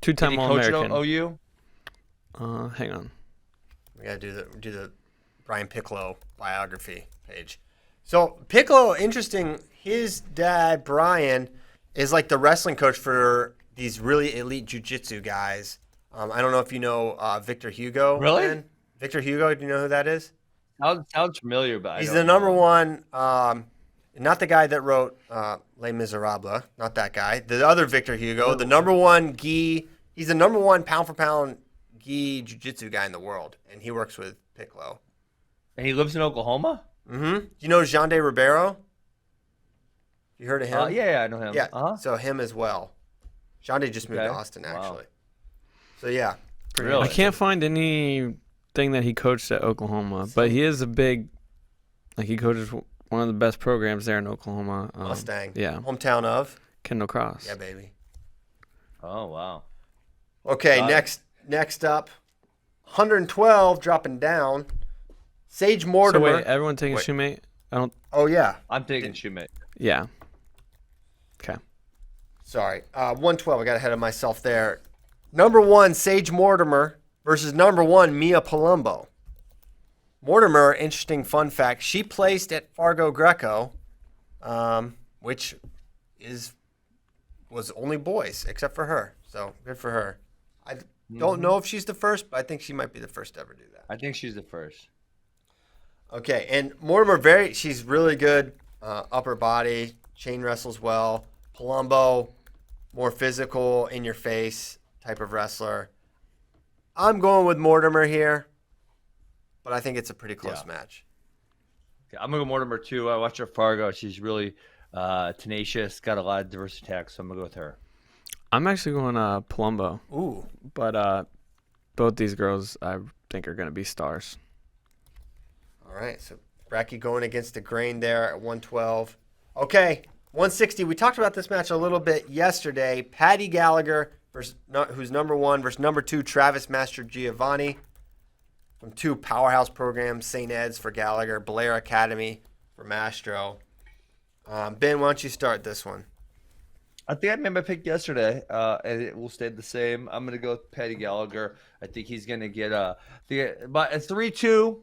Speaker 2: Two-time All-American.
Speaker 3: Coach at OU?
Speaker 2: Hang on.
Speaker 1: We gotta do the Brian Picklo biography page. So Picklo, interesting. His dad Brian is like the wrestling coach for these really elite jiu-jitsu guys. I don't know if you know Victor Hugo.
Speaker 3: Really?
Speaker 1: Ben? Victor Hugo, do you know who that is?
Speaker 3: Sounds familiar, but
Speaker 1: he's the number one. Not the guy that wrote Les Miserables. Not that guy. The other Victor Hugo, the number one gi. He's the number one pound for pound gi jiu-jitsu guy in the world, and he works with Picklo.
Speaker 3: And he lives in Oklahoma?
Speaker 1: Mm-hmm. Do you know Jean de Ribeiro? You heard of him?
Speaker 3: Yeah, I know him.
Speaker 1: Yeah, so him as well. Jean de just moved to Austin, actually.
Speaker 3: Wow.
Speaker 1: So, yeah.
Speaker 2: I can't find anything that he coached at Oklahoma, but he is a big, he coaches one of the best programs there in Oklahoma.
Speaker 1: Mustang.
Speaker 2: Yeah.
Speaker 1: Hometown of?
Speaker 2: Kendall Cross.
Speaker 1: Yeah, baby.
Speaker 3: Oh, wow.
Speaker 1: Okay, next up, 112 dropping down. Sage Mortimer.
Speaker 2: So wait, everyone taking Shumate? I don't.
Speaker 1: Oh yeah,
Speaker 3: I'm taking Shumate.
Speaker 2: Yeah. Okay.
Speaker 1: Sorry, 112. I got ahead of myself there. Number 1, Sage Mortimer versus number 1, Mia Palumbo. Mortimer, interesting fun fact. She placed at Fargo Greco, which was only boys except for her. So good for her. I don't know if she's the first, but I think she might be the first to ever do that.
Speaker 3: I think she's the first.
Speaker 1: Okay, and Mortimer, she's really good upper body, chain wrestles well. Palumbo, more physical, in your face type of wrestler. I'm going with Mortimer here, but I think it's a pretty close match.
Speaker 3: Okay, I'm going to go Mortimer too. I watched her Fargo. She's really tenacious, got a lot of diverse attacks, so I'm going to go with her.
Speaker 2: I'm actually going Palumbo.
Speaker 1: Ooh.
Speaker 2: But both these girls I think are going to be stars.
Speaker 1: All right, so Bratke going against the grain there at 112. Okay, 160. We talked about this match a little bit yesterday. Paddy Gallagher, who's number 1, versus number 2, Travis Master Giovanni. From 2 powerhouse programs, St. Ed's for Gallagher, Blair Academy for Mastro. Ben, why don't you start this one?
Speaker 3: I think I made my pick yesterday, and it will stay the same. I'm going to go with Paddy Gallagher. I think he's going to get a 3-2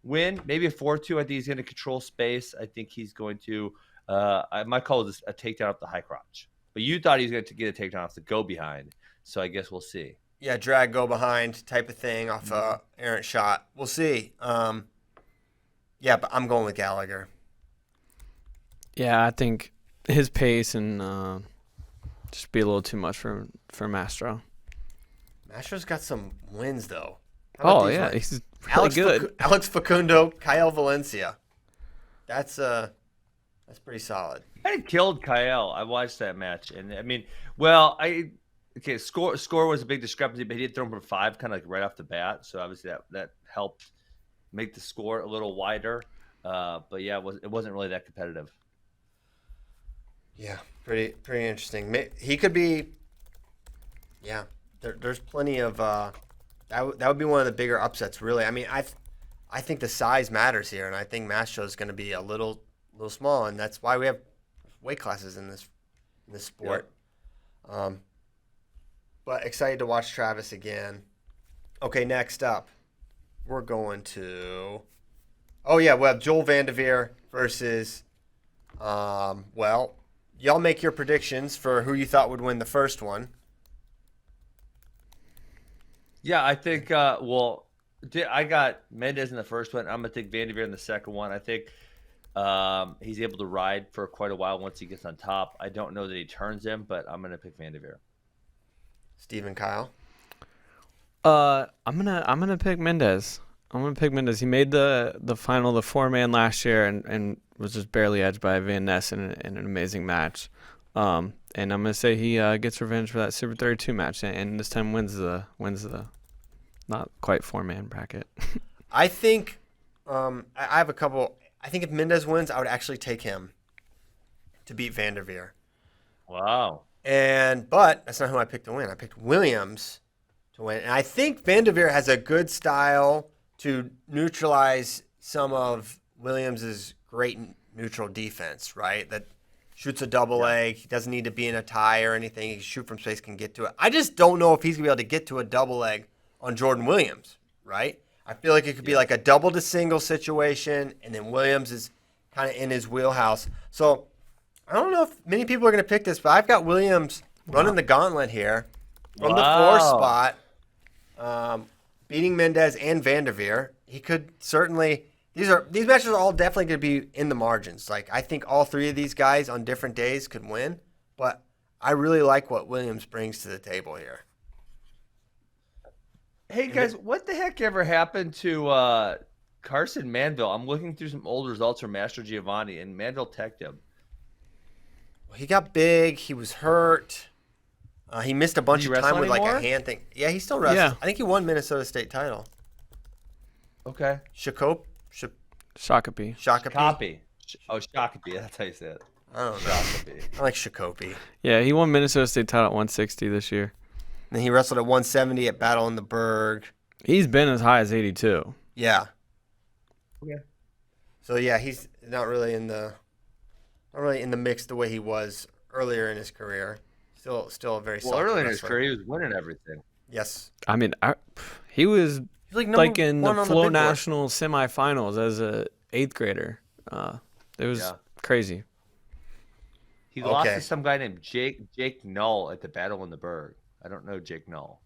Speaker 3: win, maybe a 4-2. I think he's going to control space. I think he's going to I might call this a takedown off the high crotch. But you thought he was going to get a takedown off the go behind. So I guess we'll see.
Speaker 1: Yeah, drag, go behind type of thing off a errant shot. We'll see. Yeah, but I'm going with Gallagher.
Speaker 2: Yeah, I think his pace and just be a little too much for Mastro.
Speaker 1: Mastro's got some wins, though.
Speaker 2: Oh, yeah, he's really good.
Speaker 1: Alex Facundo, Kyle Valencia. That's pretty solid.
Speaker 3: I killed Kyle. I watched that match, and I mean, score was a big discrepancy, but he did throw him for 5, kind of like right off the bat. So obviously that helped make the score a little wider. But yeah, it wasn't really that competitive.
Speaker 1: Yeah, pretty interesting. He could be. Yeah, there's plenty of That would be one of the bigger upsets, really. I mean, I think the size matters here, and I think Mastro is going to be a little small, and that's why we have weight classes in this sport. Yep. But excited to watch Travis again. Okay, next up, we're going to. Oh yeah, we have Joel Vanderveer versus. Well, y'all make your predictions for who you thought would win the first one.
Speaker 3: Yeah, I think. I got Mendez in the first one. I'm gonna take Vanderveer in the second one. I think he's able to ride for quite a while once he gets on top. I don't know that he turns him, but I'm gonna pick Vanderveer.
Speaker 1: Steve and Kyle.
Speaker 2: I'm gonna pick Mendez. I'm gonna pick Mendez. He made the final, the 4-man last year, and was just barely edged by Van Ness in an amazing match. And I'm gonna say he gets revenge for that Super 32 match, and this time wins the not quite 4-man bracket.
Speaker 1: I think I have a couple. I think if Mendez wins, I would actually take him to beat Vanderveer.
Speaker 3: Wow.
Speaker 1: But that's not who I picked to win. I picked Williams to win. And I think Vanderveer has a good style to neutralize some of Williams's great neutral defense, right? That shoots a double leg. He doesn't need to be in a tie or anything. He can shoot from space, can get to it. I just don't know if he's going to be able to get to a double leg on Jordan Williams, right? I feel like it could be like a double to single situation, and then Williams is kind of in his wheelhouse. So I don't know if many people are going to pick this, but I've got Williams running the gauntlet here from the 4 spot, beating Mendez and Vanderveer. He could certainly these matches are all definitely going to be in the margins. Like I think all 3 of these guys on different days could win, but I really like what Williams brings to the table here.
Speaker 3: Hey guys, what the heck ever happened to Carson Manville? I'm looking through some old results from Mastro Giovanni, and Manville teched him.
Speaker 1: Well, he got big. He was hurt. He missed a bunch of time with like a hand thing. Yeah, he still wrestles.
Speaker 2: Yeah.
Speaker 1: I think he won Minnesota State title.
Speaker 3: Okay.
Speaker 2: Shakopee.
Speaker 3: Shakopee. Oh, Shakopee. That's how you say it.
Speaker 1: I don't know.
Speaker 3: Shakopee.
Speaker 1: I like Shakopee.
Speaker 2: Yeah, he won Minnesota State title at 160 this year.
Speaker 1: And he wrestled at 170 at Battle in the Berg.
Speaker 2: He's been as high as 82.
Speaker 1: Yeah.
Speaker 3: Okay.
Speaker 1: So yeah, he's not really in the mix the way he was earlier in his career. Still a very solid
Speaker 3: early in his
Speaker 1: wrestler.
Speaker 3: career, he was winning everything.
Speaker 1: Yes.
Speaker 2: I mean, he was
Speaker 1: He's
Speaker 2: like in the
Speaker 1: on
Speaker 2: Flow
Speaker 1: Big Board.
Speaker 2: National semifinals as a 8th grader. It was crazy.
Speaker 3: He lost to some guy named Jake Null at the Battle in the Berg. I don't know Jake Null.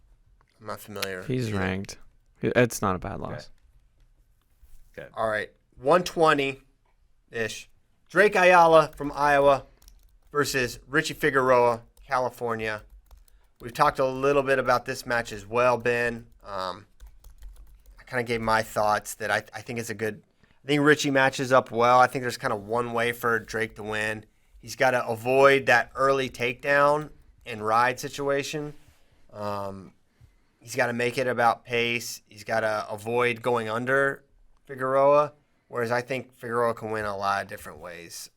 Speaker 1: I'm not familiar.
Speaker 2: He's ranked. It's not a bad loss.
Speaker 3: Okay.
Speaker 1: All right. 120-ish. Drake Ayala from Iowa versus Richie Figueroa, California. We've talked a little bit about this match as well, Ben. I kind of gave my thoughts that I think it's a good – I think Richie matches up well. I think there's kind of one way for Drake to win. He's got to avoid that early takedown and ride situation. He's got to make it about pace. He's got to avoid going under Figueroa, whereas I think Figueroa can win a lot of different ways.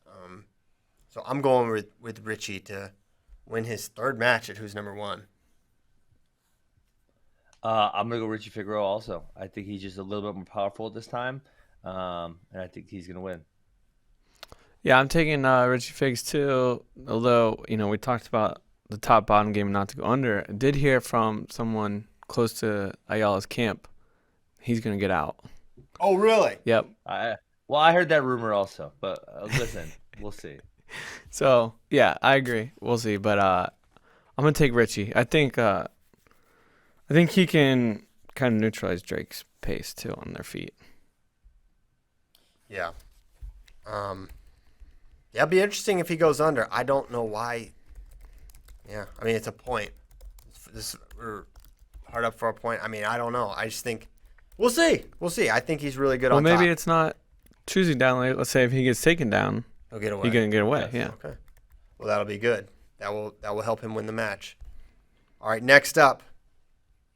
Speaker 1: So I'm going with Richie to win his 3rd match at Who's Number 1.
Speaker 3: I'm going to go Richie Figueroa also. I think he's just a little bit more powerful this time, and I think he's going to win.
Speaker 2: Yeah, I'm taking Richie Figs too, although, we talked about the top-bottom game not to go under. I did hear from someone close to Ayala's camp. He's going to get out.
Speaker 1: Oh, really?
Speaker 2: Yep.
Speaker 3: I heard that rumor also, but listen, we'll see.
Speaker 2: So, yeah, I agree. We'll see, but I'm going to take Richie. I think he can kind of neutralize Drake's pace too on their feet.
Speaker 1: Yeah. It'll be interesting if he goes under. I don't know why. Yeah, I mean, it's a point. We're hard up for a point. I mean, I don't know. I just think we'll see. I think he's really good on top.
Speaker 2: Well, maybe it's not choosing down. Like, let's say if he gets taken down,
Speaker 1: he'll get away.
Speaker 2: He's going to get away,
Speaker 3: Yes.
Speaker 2: yeah.
Speaker 1: Okay. Well, that'll be good. That will help him win the match. All right, next up,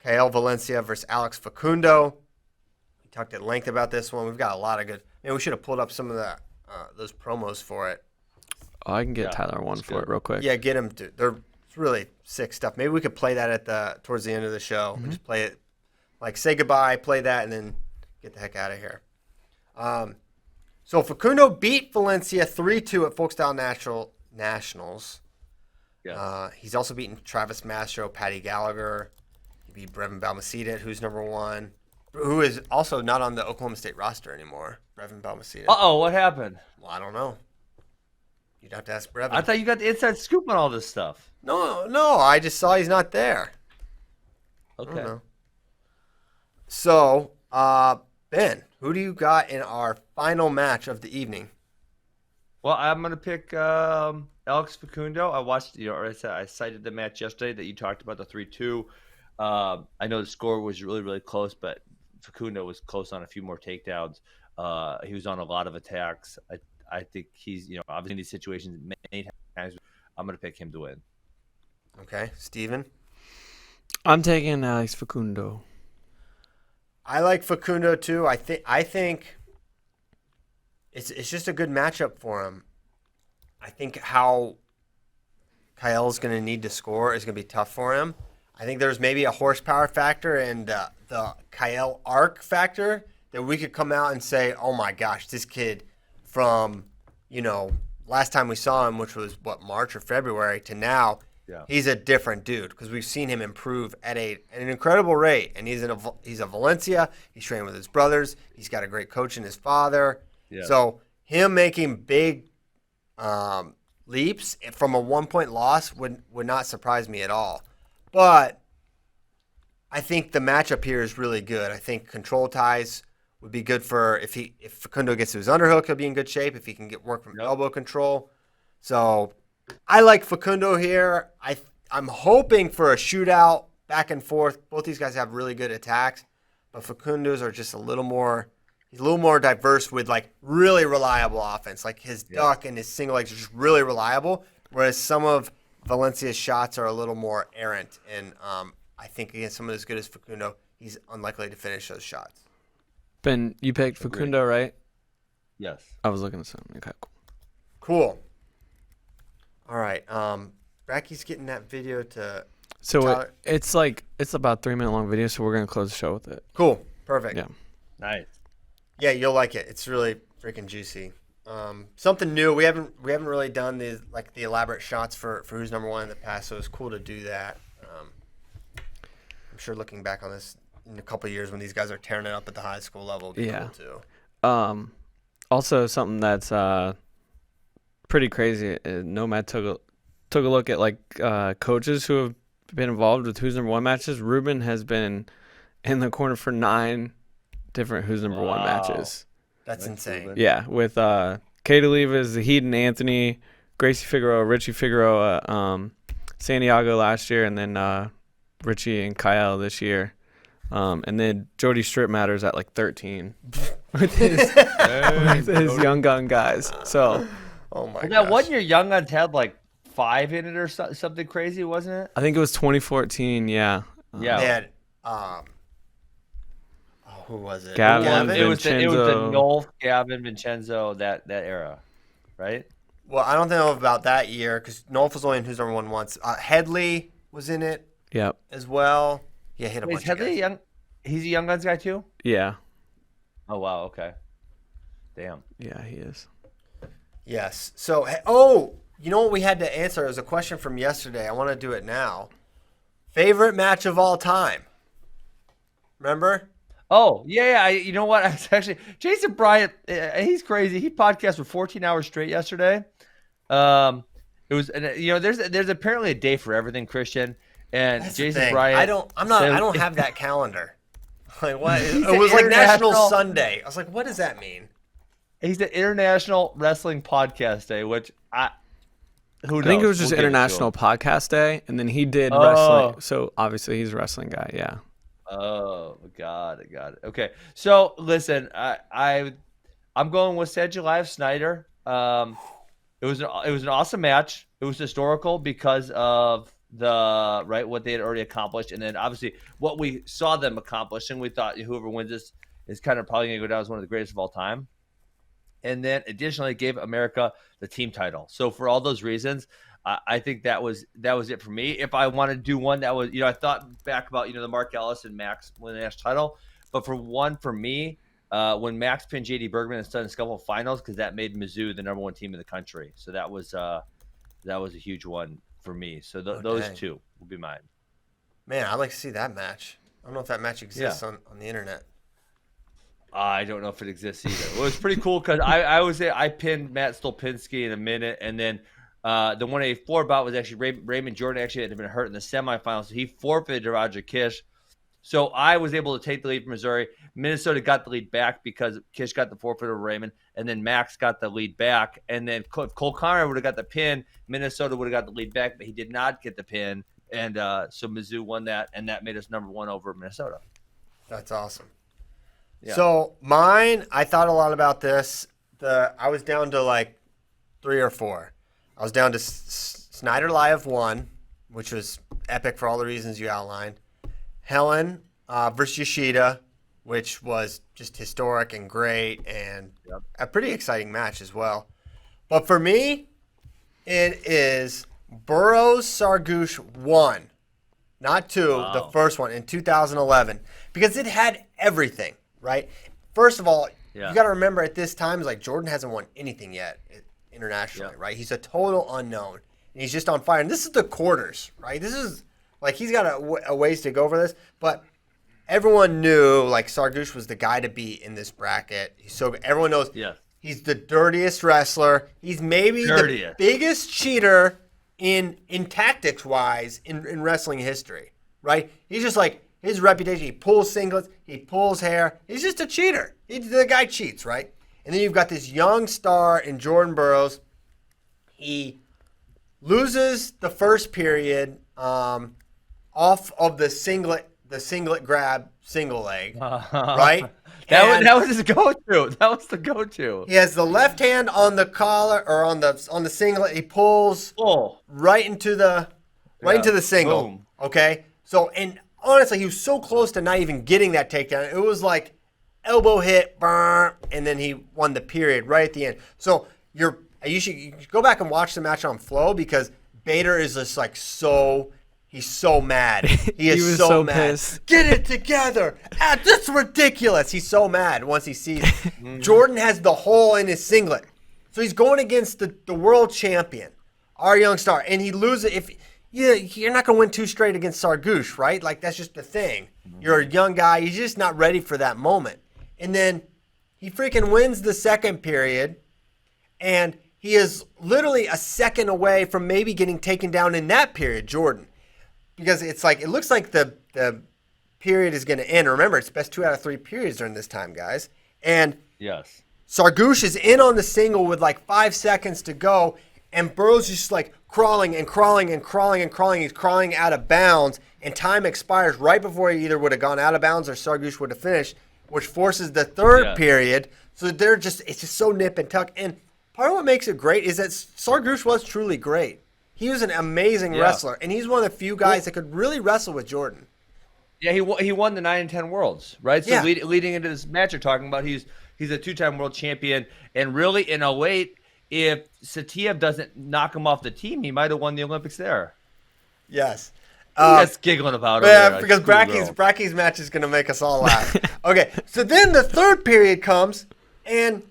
Speaker 1: Kael Valencia versus Alex Facundo. We talked at length about this one. We've got a lot of good. We should have pulled up some of those promos for it.
Speaker 2: Oh, I can get Tyler one for it real quick.
Speaker 1: Yeah, get him. They're really sick stuff. Maybe we could play that towards the end of the show. Mm-hmm. Just play Like, say goodbye, play that, and then get the heck out of here. So Facundo beat Valencia 3-2 at Folkstyle Nationals.
Speaker 3: Yeah.
Speaker 1: He's also beaten Travis Mastro, Paddy Gallagher. He beat Brevin Balmaceda, who's number 1, who is also not on the Oklahoma State roster anymore. Brevin Balmaceda.
Speaker 3: Uh-oh, what happened?
Speaker 1: Well, I don't know. You'd have to ask Brevin.
Speaker 3: I thought you got the inside scoop on all this stuff.
Speaker 1: No, I just saw he's not there.
Speaker 3: Okay.
Speaker 1: So, Ben, who do you got in our final match of the evening?
Speaker 3: Well, I'm gonna pick Alex Facundo. I watched, I cited the match yesterday that you talked about, the 3-2. I know the score was really, really close, but Facundo was close on a few more takedowns. He was on a lot of attacks. I think he's, obviously in these situations many times. I'm gonna pick him to win.
Speaker 1: Okay, Steven?
Speaker 2: I'm taking Alex Facundo.
Speaker 1: I like Facundo too. I think it's just a good matchup for him. I think how Kyle's going to need to score is going to be tough for him. I think there's maybe a horsepower factor and the Kyle arc factor that we could come out and say, oh my gosh, this kid from, last time we saw him, which was March or February, to now, he's a different dude because we've seen him improve at an incredible rate. And he's a Valencia. He's training with his brothers. He's got a great coach in his father. Yeah. So him making big leaps from a 1-point loss would not surprise me at all. But I think the matchup here is really good. I think control ties would be good for if Facundo gets to his underhook, he'll be in good shape. If he can get work from elbow control. So I like Facundo here. I'm hoping for a shootout back and forth. Both these guys have really good attacks, but Facundo's are just a little more diverse with like really reliable offense. Like his duck and his single legs are just really reliable, whereas some of Valencia's shots are a little more errant. And I think against someone as good as Facundo, he's unlikely to finish those shots.
Speaker 2: Ben, you picked Facundo, right?
Speaker 3: Yes.
Speaker 2: I was looking at something. Okay,
Speaker 1: cool. All right. Bratke's getting that video to.
Speaker 2: So it's about 3-minute long video, so we're gonna close the show with it.
Speaker 1: Cool. Perfect.
Speaker 2: Yeah.
Speaker 3: Nice.
Speaker 1: Yeah, you'll like it. It's really freaking juicy. Something new. We haven't really done the elaborate shots for who's number 1 in the past, so it's cool to do that. I'm sure looking back on this in a couple of years when these guys are tearing it up at the high school level, it'll be cool too.
Speaker 2: Also something that's pretty crazy. Nomad took a look at coaches who have been involved with Who's Number 1 matches. Ruben has been in the corner for 9 different Who's Number 1 matches.
Speaker 1: That's insane.
Speaker 2: Yeah, with Kate Olivas, Zahid and Anthony, Gracie Figueroa, Richie Figueroa, Santiago last year, and then Richie and Kyle this year. And then Jody Strip Matters at 13 with his young gun guys. So,
Speaker 1: oh my god.
Speaker 3: That 1 year Young Guns had 5 in it or something crazy, wasn't it?
Speaker 2: I think it was 2014. Yeah.
Speaker 1: Yeah. They had who was it?
Speaker 2: Gavin.
Speaker 3: It was the Nolf, Gavin, Vincenzo, that era, right?
Speaker 1: Well, I don't know about that year because Nolf was only in Who's Number 1 once. Headley was in it.
Speaker 2: Yep.
Speaker 1: As well. Yeah, hit a bunch of guys.
Speaker 3: He's a Young Guns guy too?
Speaker 2: Yeah.
Speaker 3: Oh, wow. Okay. Damn.
Speaker 2: Yeah, he is.
Speaker 1: Yes. So, you know what we had to answer? It was a question from yesterday. I want to do it now. Favorite match of all time? Remember?
Speaker 3: Oh, yeah. You know what? I was actually Jason Bryant. He's crazy. He podcasted for 14 hours straight yesterday. It was, there's apparently a day for everything, Christian. And
Speaker 1: that's
Speaker 3: Jason Bryant.
Speaker 1: I don't have that calendar. Like what? It was like National Sunday. I was like, what does that mean?
Speaker 3: He's the International Wrestling Podcast Day, which who knows?
Speaker 2: I think it was just International Podcast Day, and then he did wrestling. So obviously he's a wrestling guy. Yeah.
Speaker 3: Oh, got it. Okay, so listen, I'm going with Sedgelive Snyder. It was an awesome match. It was historical because of what they had already accomplished, and then obviously what we saw them accomplish, and we thought whoever wins this is kind of probably going to go down as one of the greatest of all time. And then additionally gave America the team title. So for all those reasons, I think that was it for me. If I wanted to do one that was, I thought back about, the Mark Ellis and Max win the national title. But for me, when Max pinned JD Bergman in the Southern Scuffle finals, because that made Mizzou the number 1 team in the country. So that was a huge one for me. So those two will be mine.
Speaker 1: Man, I'd like to see that match. I don't know if that match exists on the internet.
Speaker 3: I don't know if it exists either. It was pretty cool because I pinned Matt Stolpinski in a minute, and then the 184 bout was actually Raymond Jordan had been hurt in the semifinals, so he forfeited to Roger Kish. So I was able to take the lead from Missouri. Minnesota got the lead back because Kish got the forfeit of Raymond, and then Max got the lead back. And then if Cole Conner would have got the pin, Minnesota would have got the lead back, but he did not get the pin. And so Mizzou won that, and that made us number 1 over Minnesota.
Speaker 1: That's awesome.
Speaker 3: Yeah.
Speaker 1: So mine, I thought a lot about this. I was down to like 3 or 4. I was down to Snyder Live 1, which was epic for all the reasons you outlined. Helen versus Yoshida, which was just historic and great and a pretty exciting match as well. But for me, it is Burroughs Sargouche 1, not 2, the first one in 2011, because it had everything, right? First of all, you got to remember at this time, like Jordan hasn't won anything yet internationally, right? He's a total unknown, and he's just on fire. And this is the quarters, right? This is like he's got a ways to go for this, but everyone knew like Sargouche was the guy to beat in this bracket. Everyone knows he's the dirtiest wrestler. He's maybe the biggest cheater in tactics wise in wrestling history, right? He's just like his reputation. He pulls singlets, he pulls hair. He's just a cheater. The guy cheats, right? And then you've got this young star in Jordan Burroughs. He loses the first period off of the singlet grab single leg, right?
Speaker 3: That was his go-to. That was the go-to.
Speaker 1: He has the left hand on the collar or on the singlet. He pulls right into the single. Boom. Okay, so and honestly, he was so close to not even getting that takedown. It was like elbow hit, burn, and then he won the period right at the end. So you should go back and watch the match on Flow because Bader is just like he's so mad. He is so mad. Pissed. Get it together. That's ridiculous. He's so mad once he sees Jordan has the hole in his singlet. So he's going against the world champion, our young star, and he loses. You're not going to win 2 straight against Sargouche, right? Like, that's just the thing. You're a young guy. You're just not ready for that moment. And then he freaking wins the second period, and he is literally a second away from maybe getting taken down in that period, Jordan. Because it's like, it looks like the period is going to end. Remember, it's best 2 out of 3 periods during this time, guys. And Sargouche is in on the single with like 5 seconds to go, and Burroughs is just like crawling and crawling and crawling and crawling. He's crawling out of bounds, and time expires right before he either would have gone out of bounds or Sargouche would have finished, which forces the third period. So it's just so nip and tuck. And part of what makes it great is that Sargouche was truly great. He was an amazing wrestler, and he's one of the few guys that could really wrestle with Jordan.
Speaker 3: Yeah, he won the 9 and 10 Worlds, right? So leading into this match you're talking about, he's a 2-time world champion, and really in 08, if Satiev doesn't knock him off the team, he might have won the Olympics there.
Speaker 1: Yes.
Speaker 3: That's giggling about it.
Speaker 1: Yeah, because Bratke's match is going to make us all laugh. Okay, so then the third period comes, and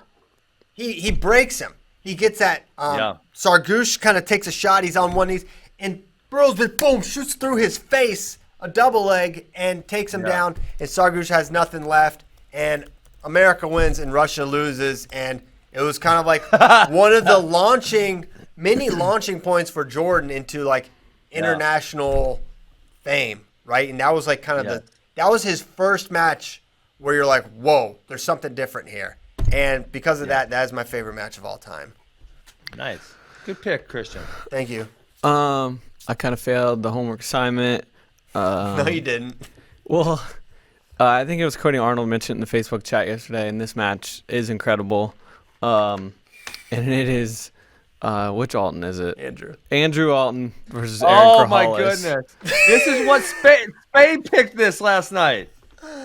Speaker 1: he breaks him. He gets that. Sargouche kind of takes a shot. He's on one knee, and Burroughs just boom shoots through his face a double leg and takes him down. And Sargouche has nothing left, and America wins and Russia loses. And it was kind of like one of the mini launching points for Jordan into like international fame, right? And that was like kind of that was his first match where you're like, whoa, there's something different here. And because of that is my favorite match of all time.
Speaker 3: Nice. Good pick, Christian.
Speaker 1: Thank you.
Speaker 2: I kind of failed the homework assignment.
Speaker 1: No, you didn't.
Speaker 2: Well, I think it was Cody Arnold mentioned in the Facebook chat yesterday, and this match is incredible. And it is, which Alton is it? Andrew Alton versus Aaron Grajales.
Speaker 3: Oh, my goodness. This is what Spade picked this last night.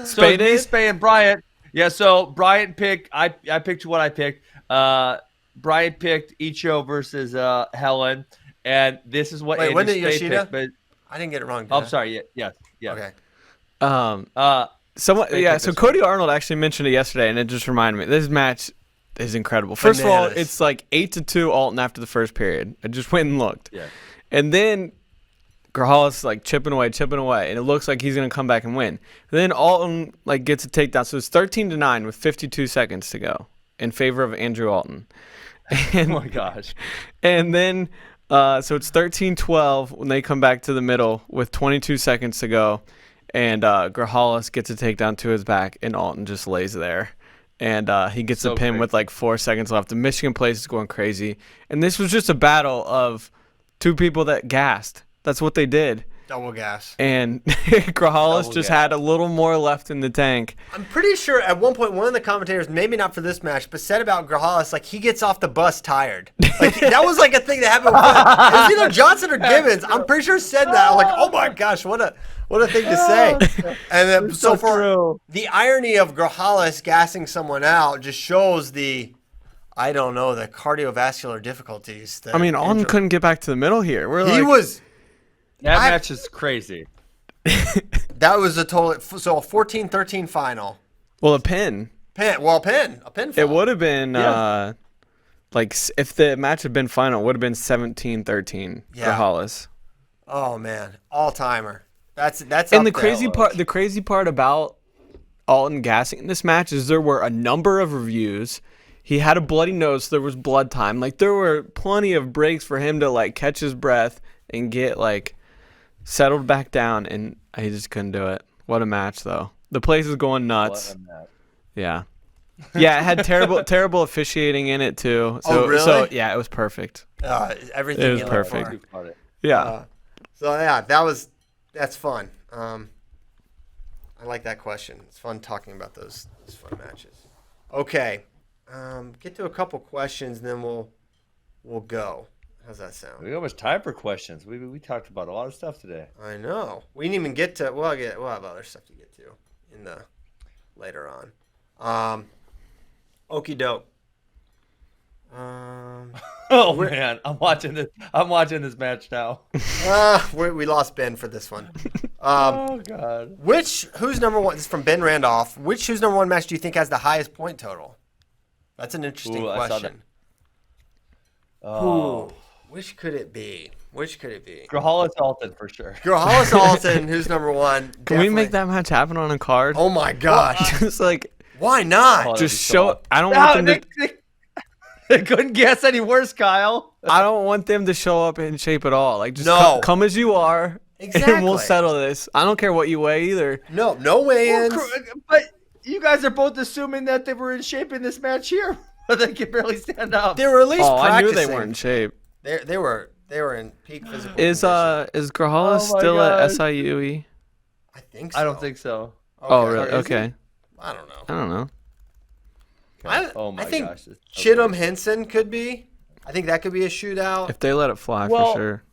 Speaker 3: Spade and Bryant. Yeah, so Bryant picked, I picked what I picked. Bryant picked Icho versus Helen. And this is what
Speaker 1: Wait, when did
Speaker 3: Andrew Spade
Speaker 1: Yoshida?
Speaker 3: picked. But
Speaker 1: I didn't get it wrong. Did
Speaker 3: I'm
Speaker 1: I?
Speaker 3: sorry. Yes.
Speaker 1: Okay.
Speaker 2: Someone,
Speaker 3: Spade
Speaker 2: yeah.
Speaker 3: picked
Speaker 2: So
Speaker 3: this
Speaker 2: Cody Arnold actually mentioned it yesterday, and it just reminded me. This match is incredible. First of all,
Speaker 1: Bananas.
Speaker 2: it's like 8-2 Alton after the first period. I just went and looked.
Speaker 3: Yeah.
Speaker 2: And then Grajales like chipping away, and it looks like he's gonna come back and win. Then Alton like gets a takedown, so it's 13-9 with 52 seconds to go in favor of Andrew Alton. And,
Speaker 3: Oh my gosh.
Speaker 2: And then so it's 13-12 when they come back to the middle with 22 seconds to go, and Grajales gets a takedown to his back, and Alton just lays there. And he gets a pin with like 4 seconds left. The Michigan place is going crazy, and this was just a battle of two people that gassed. That's what they did.
Speaker 1: Double gas.
Speaker 2: And Grajales just had a little more left in the tank.
Speaker 1: I'm pretty sure at one point one of the commentators, maybe not for this match, but said about Grajales, like he gets off the bus tired. Like that was like a thing that happened. It was either Johnson or Gibbons. I'm pretty sure said that. I'm like, oh my gosh, what a thing to say. And then so for the irony of Grajales gassing someone out just shows the cardiovascular difficulties.
Speaker 2: I mean, Alton couldn't get back to the middle here.
Speaker 3: That match is crazy.
Speaker 1: That was a total. So a 14-13 final.
Speaker 2: Well, a pin.
Speaker 1: A pin. Final.
Speaker 2: It would have been like if the match had been final, it would have been 17-13
Speaker 1: Yeah.
Speaker 2: Grajales.
Speaker 1: Oh man, all timer. That's.
Speaker 2: And the crazy part about Alton gassing in this match is there were a number of reviews. He had a bloody nose, so there was blood time. Like there were plenty of breaks for him to like catch his breath and get like settled back down, and he just couldn't do it. What a match, though. The place is going nuts. Yeah. Yeah, it had terrible officiating in it, too. So,
Speaker 1: really?
Speaker 2: So, yeah, it was perfect.
Speaker 1: Everything.
Speaker 2: It was perfect. Yeah.
Speaker 1: That's fun. I like that question. It's fun talking about those fun matches. Okay. Get to a couple questions, and then we'll go. How's that sound?
Speaker 3: We got much time for questions. We talked about a lot of stuff today.
Speaker 1: I know. We didn't even get to. We'll have other stuff to get to in the later on. Okie doke.
Speaker 3: Man, I'm watching this match now.
Speaker 1: We lost Ben for this one.
Speaker 3: Oh God.
Speaker 1: Who's number one? This is from Ben Randolph. Who's number one match do you think has the highest point total? That's an interesting question.
Speaker 3: Oh.
Speaker 1: Which could it be?
Speaker 3: Grajales Alton for sure.
Speaker 1: Grajales Alton, who's number one?
Speaker 2: Can we make that match happen on a card?
Speaker 1: Oh my gosh!
Speaker 2: Just like
Speaker 1: why not?
Speaker 3: Oh,
Speaker 2: just show. I don't want them to.
Speaker 3: They couldn't guess any worse, Kyle.
Speaker 2: I don't want them to show up in shape at all. Like just come as you are,
Speaker 1: exactly.
Speaker 2: And we'll settle this. I don't care what you weigh either.
Speaker 1: No weigh-ins.
Speaker 3: But you guys are both assuming that they were in shape in this match here. They can barely stand up.
Speaker 1: They were at least practicing.
Speaker 2: I knew they weren't in shape.
Speaker 1: They were in peak physical
Speaker 2: Is
Speaker 1: condition.
Speaker 2: Grajales still at SIUE?
Speaker 1: I think so.
Speaker 3: I don't think so.
Speaker 1: Okay.
Speaker 2: Oh really? Okay.
Speaker 1: I don't know.
Speaker 2: I don't know.
Speaker 1: I think Chittum Henson could be. I think that could be a shootout.
Speaker 2: If they let it fly, for sure.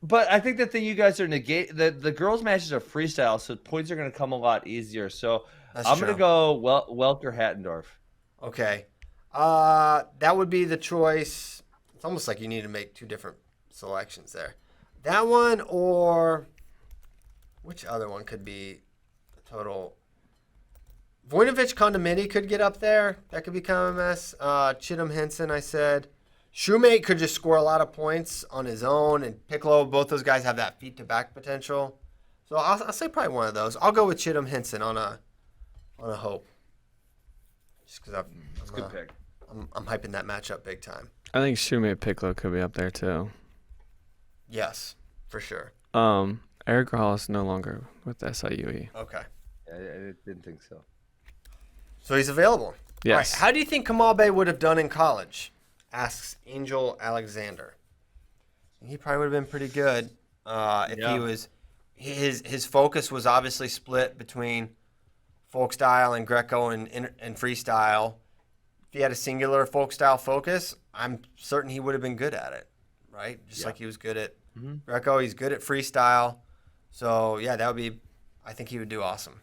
Speaker 3: But I think that you guys are the girls' matches are freestyle, so points are going to come a lot easier. So I'm going to go Welker Hattendorf.
Speaker 1: Okay. That would be the choice. It's almost like you need to make two different selections there. That one or which other one could be the total? Voinovich Condomitti could get up there. That could be kind of a mess. Chittum Henson, I said. Shumate could just score a lot of points on his own, and Picklo, both those guys have that feet to back potential. So I'll say probably one of those. I'll go with Chittum Henson on a hope. Just because
Speaker 3: it's a good pick.
Speaker 1: I'm hyping that matchup big time.
Speaker 2: I think Shumate Picklo could be up there too.
Speaker 1: Yes, for sure.
Speaker 2: Eric Grajales no longer with SIUE.
Speaker 1: Okay.
Speaker 3: I didn't think so.
Speaker 1: So he's available.
Speaker 2: Yes.
Speaker 1: All right. How do you think Kamabe would have done in college? Asks Angel Alexander. He probably would have been pretty good if he was. His focus was obviously split between folk style and Greco and freestyle. If he had a singular folk style focus, I'm certain he would have been good at it, right? Just like he was good at Greco, he's good at freestyle. So yeah, that would be. I think he would do awesome.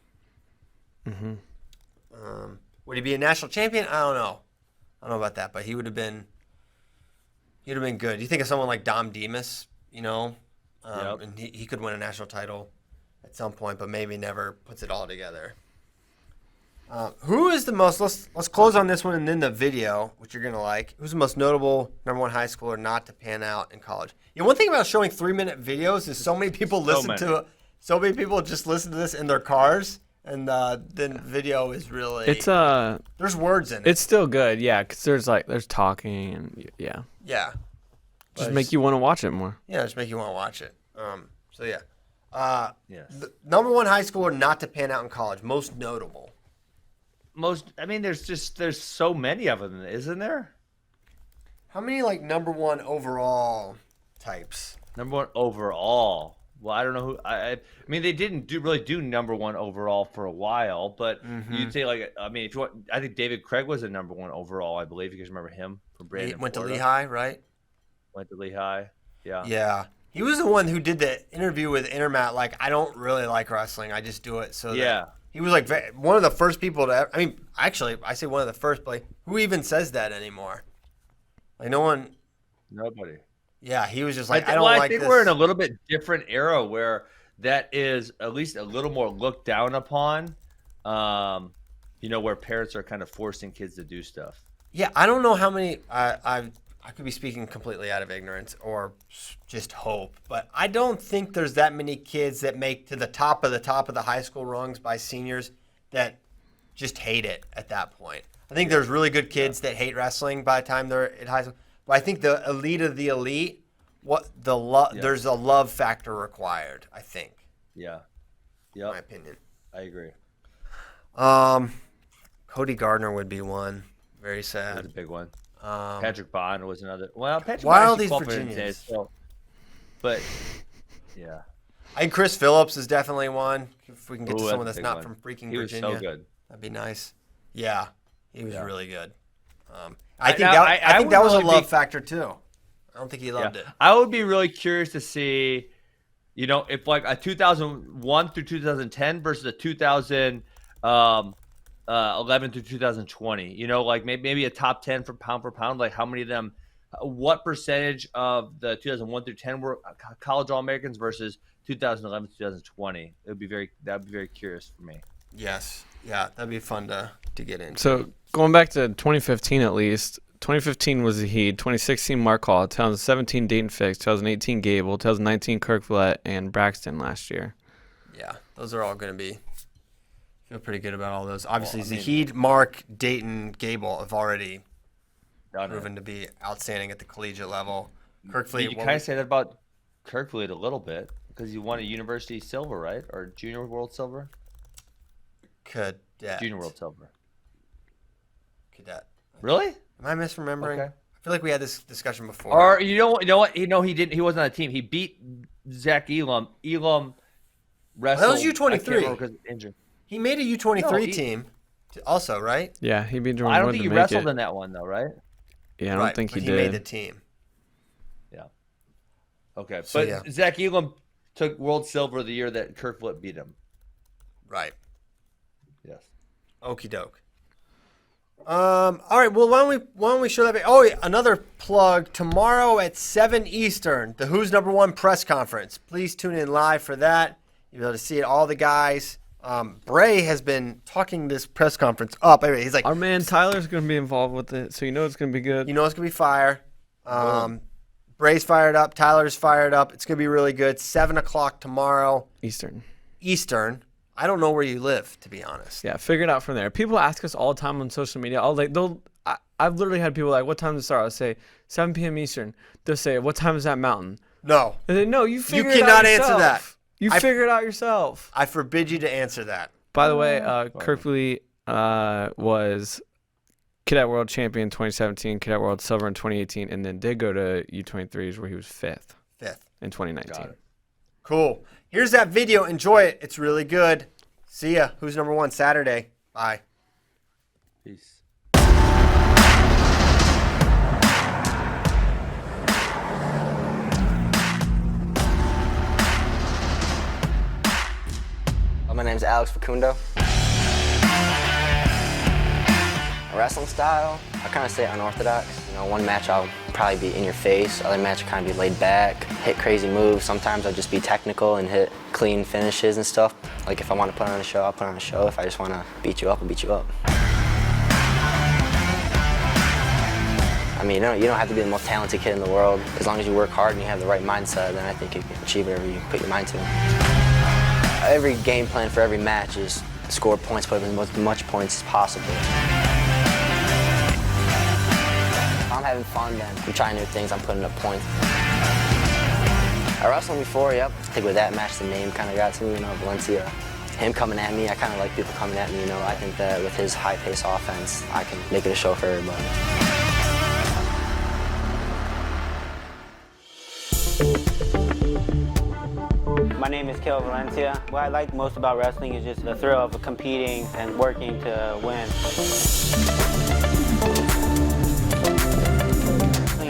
Speaker 2: Mm-hmm.
Speaker 1: Would he be a national champion? I don't know about that, but he would have been He'd have been good. You think of someone like Dom Demas,
Speaker 3: Yep.
Speaker 1: and he could win a national title at some point, but maybe never puts it all together. Who is the most? Let's close on this one and then the video, which you're gonna like. Who's the most notable number one high schooler not to pan out in college? One thing about showing 3-minute videos is so many people so many people just listen to this in their cars, and then video is really there's words in it.
Speaker 2: It's still good, yeah, because there's talking and yeah.
Speaker 1: Yeah.
Speaker 2: Just make you want to watch it more.
Speaker 1: Yeah, just make you want to watch it. So yeah.
Speaker 3: Yes.
Speaker 1: The number one high schooler not to pan out in college, most notable.
Speaker 3: There's so many of them, isn't there?
Speaker 1: How many like number one overall types?
Speaker 3: Number one overall. Well, I don't know who. I mean, they didn't really do number one overall for a while, but you'd say if you want, I think David Craig was a number one overall. I believe you guys remember him from Brandon.
Speaker 1: He went
Speaker 3: Florida.
Speaker 1: to Lehigh, right?
Speaker 3: Went to Lehigh. Yeah.
Speaker 1: Yeah. He was the one who did the interview with Intermat. Like, I don't really like wrestling. I just do it so.
Speaker 3: Yeah.
Speaker 1: He was like one of the first people to. I mean, actually, I say one of the first, but like, who even says that anymore? Like, no one.
Speaker 3: Nobody.
Speaker 1: Yeah, he was just like,
Speaker 3: I think we're in a little bit different era where that is at least a little more looked down upon. Where parents are kind of forcing kids to do stuff.
Speaker 1: Yeah, I don't know how many. I could be speaking completely out of ignorance or just hope, but I don't think there's that many kids that make to the top of the high school rungs by seniors that just hate it at that point. I think there's really good kids that hate wrestling by the time they're at high school. But I think the elite of the elite, there's a love factor required, I think.
Speaker 3: Yeah.
Speaker 1: In my opinion.
Speaker 3: I agree.
Speaker 1: Cody Gardner would be one. Very sad.
Speaker 3: That's a big one. Patrick Bond was another. Well, Patrick
Speaker 1: Wild
Speaker 3: Bond
Speaker 1: these Virginians.
Speaker 3: But yeah.
Speaker 1: I think Chris Phillips is definitely one. If we can get to someone that's not from freaking Virginia.
Speaker 3: He was so good.
Speaker 1: That'd be nice. Yeah. He was really good. I think that was a love factor too. I don't think he loved it.
Speaker 3: I would be really curious to see, if like a 2001 through 2010 versus a 2011 through 2020. Like maybe a top 10 for pound. Like how many of them, what percentage of the 2001 through 10 were college All-Americans versus 2011 to 2020? That'd be very curious for me.
Speaker 1: Yes. Yeah, that'd be fun to get into.
Speaker 2: So going back to 2015 at least, 2015 was Zahid, 2016 Mark Hall, 2017 Dayton Fix, 2018 Gable, 2019 Kirk Villette, and Braxton last year.
Speaker 1: Yeah, those are all going to be. Feel pretty good about all those. Obviously, Zahid, Mark, Dayton, Gable have already proven to be outstanding at the collegiate level. Kirk Villette.
Speaker 3: You kind of say that about Kirk Villette a little bit because you won a university silver, right, or junior world silver?
Speaker 1: Cadet.
Speaker 3: Junior world silver.
Speaker 1: Cadet.
Speaker 3: Really?
Speaker 1: Am I misremembering?
Speaker 3: Okay.
Speaker 1: I feel like we had this discussion before.
Speaker 3: Or you know what? He didn't. He wasn't on the team. He beat Zach Elam. Elam wrestled.
Speaker 1: That was U23. He made a U23 team, also, right?
Speaker 2: Yeah, he beat Jordan.
Speaker 3: I don't think he wrestled in that one though, right?
Speaker 2: Yeah, I don't think he did.
Speaker 1: He made the team.
Speaker 3: Yeah. Okay,
Speaker 1: so,
Speaker 3: but Zach Elam took world silver the year that Kirk Villette beat him.
Speaker 1: Right.
Speaker 3: Yes.
Speaker 1: Okie doke. All right. Well, why don't we show that? Oh, yeah, another plug. Tomorrow at 7 Eastern, the Who's Number One press conference. Please tune in live for that. You'll be able to see it. All the guys. Bray has been talking this press conference up. Anyway, he's like,
Speaker 2: our man Tyler's going to be involved with it, so it's going to be good.
Speaker 1: You know it's going to be fire. Bray's fired up. Tyler's fired up. It's going to be really good. 7 o'clock tomorrow. Eastern. I don't know where you live, to be honest.
Speaker 2: Yeah, figure it out from there. People ask us all the time on social media. I've literally had people like, what time does it start? I'll say 7 p.m. Eastern. They'll say, what time is that mountain?
Speaker 1: No.
Speaker 2: And then, no, you figure
Speaker 1: it out
Speaker 2: yourself.
Speaker 1: You cannot answer that.
Speaker 2: You figure it out yourself.
Speaker 1: I forbid you to answer that.
Speaker 2: By the way, Kirkley was Cadet World Champion 2017, Cadet World Silver in 2018, and then did go to U23s where he was fifth in 2019.
Speaker 3: Got it.
Speaker 1: Cool. Here's that video. Enjoy it. It's really good. See ya. Who's Number One Saturday. Bye.
Speaker 3: Peace.
Speaker 4: My name's Alex Facundo. My wrestling style, I kind of say unorthodox. know, one match I'll probably be in your face, other match I'll kind of be laid back, hit crazy moves. Sometimes I'll just be technical and hit clean finishes and stuff. Like if I want to put on a show, I'll put on a show. If I just want to beat you up, I'll beat you up. I mean, you don't have to be the most talented kid in the world. As long as you work hard and you have the right mindset, then I think you can achieve whatever you put your mind to. Every game plan for every match is score points, put up as much points as possible. I'm having fun then. I'm trying new things, I'm putting up points. I wrestled before, yep. I think with that match, the name kind of got to me, you know, Valencia. Him coming at me, I kind of like people coming at me, you know. I think that with his high-paced offense, I can make it a show for everybody.
Speaker 5: My name is Kel Valencia. What I like most about wrestling is just the thrill of competing and working to win.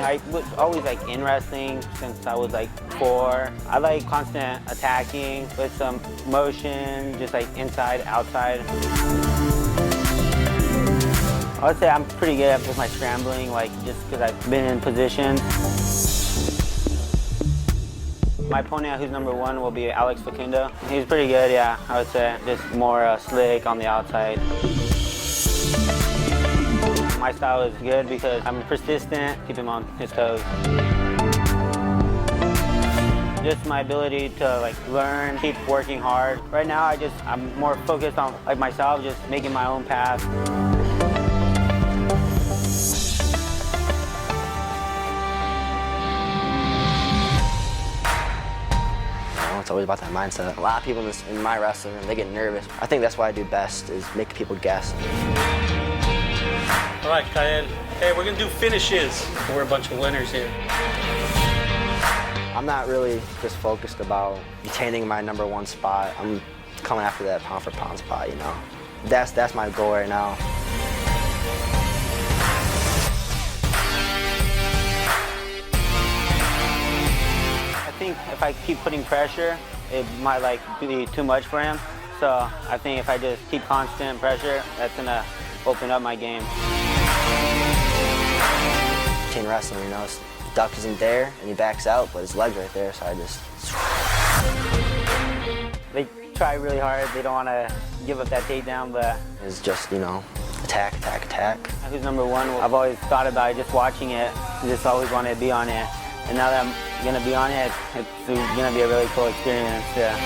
Speaker 5: I was always like in wrestling since I was like 4. I like constant attacking with some motion, just like inside, outside. I would say I'm pretty good at just my scrambling, like just because I've been in positions. My opponent, who's number 1, will be Alex Facundo. He's pretty good, yeah, I would say. Just more slick on the outside. My style is good because I'm persistent, keep him on his toes. Just my ability to like learn, keep working hard. Right now, I'm more focused on like myself, just making my own path.
Speaker 4: It's always about that mindset. A lot of people in my wrestling room, they get nervous. I think that's what I do best, is make people guess.
Speaker 6: All right, Kyle. Hey, we're gonna do finishes. We're a bunch of winners here.
Speaker 4: I'm not really just focused about retaining my number 1 spot. I'm coming after that pound for pound spot, you know. That's my goal right now.
Speaker 5: I think if I keep putting pressure, it might like be too much for him. So I think if I just keep constant pressure, that's gonna open up my game.
Speaker 4: Chain wrestling, you know, his duck isn't there and he backs out, but his leg's right there, so I just...
Speaker 5: They try really hard. They don't want to give up that takedown, but...
Speaker 4: It's just, you know, attack, attack, attack.
Speaker 5: Who's number 1? I've always thought about it, just watching it. Just always wanted to be on it. And now that I'm going to be on it, it's going to be a really cool experience. Yeah.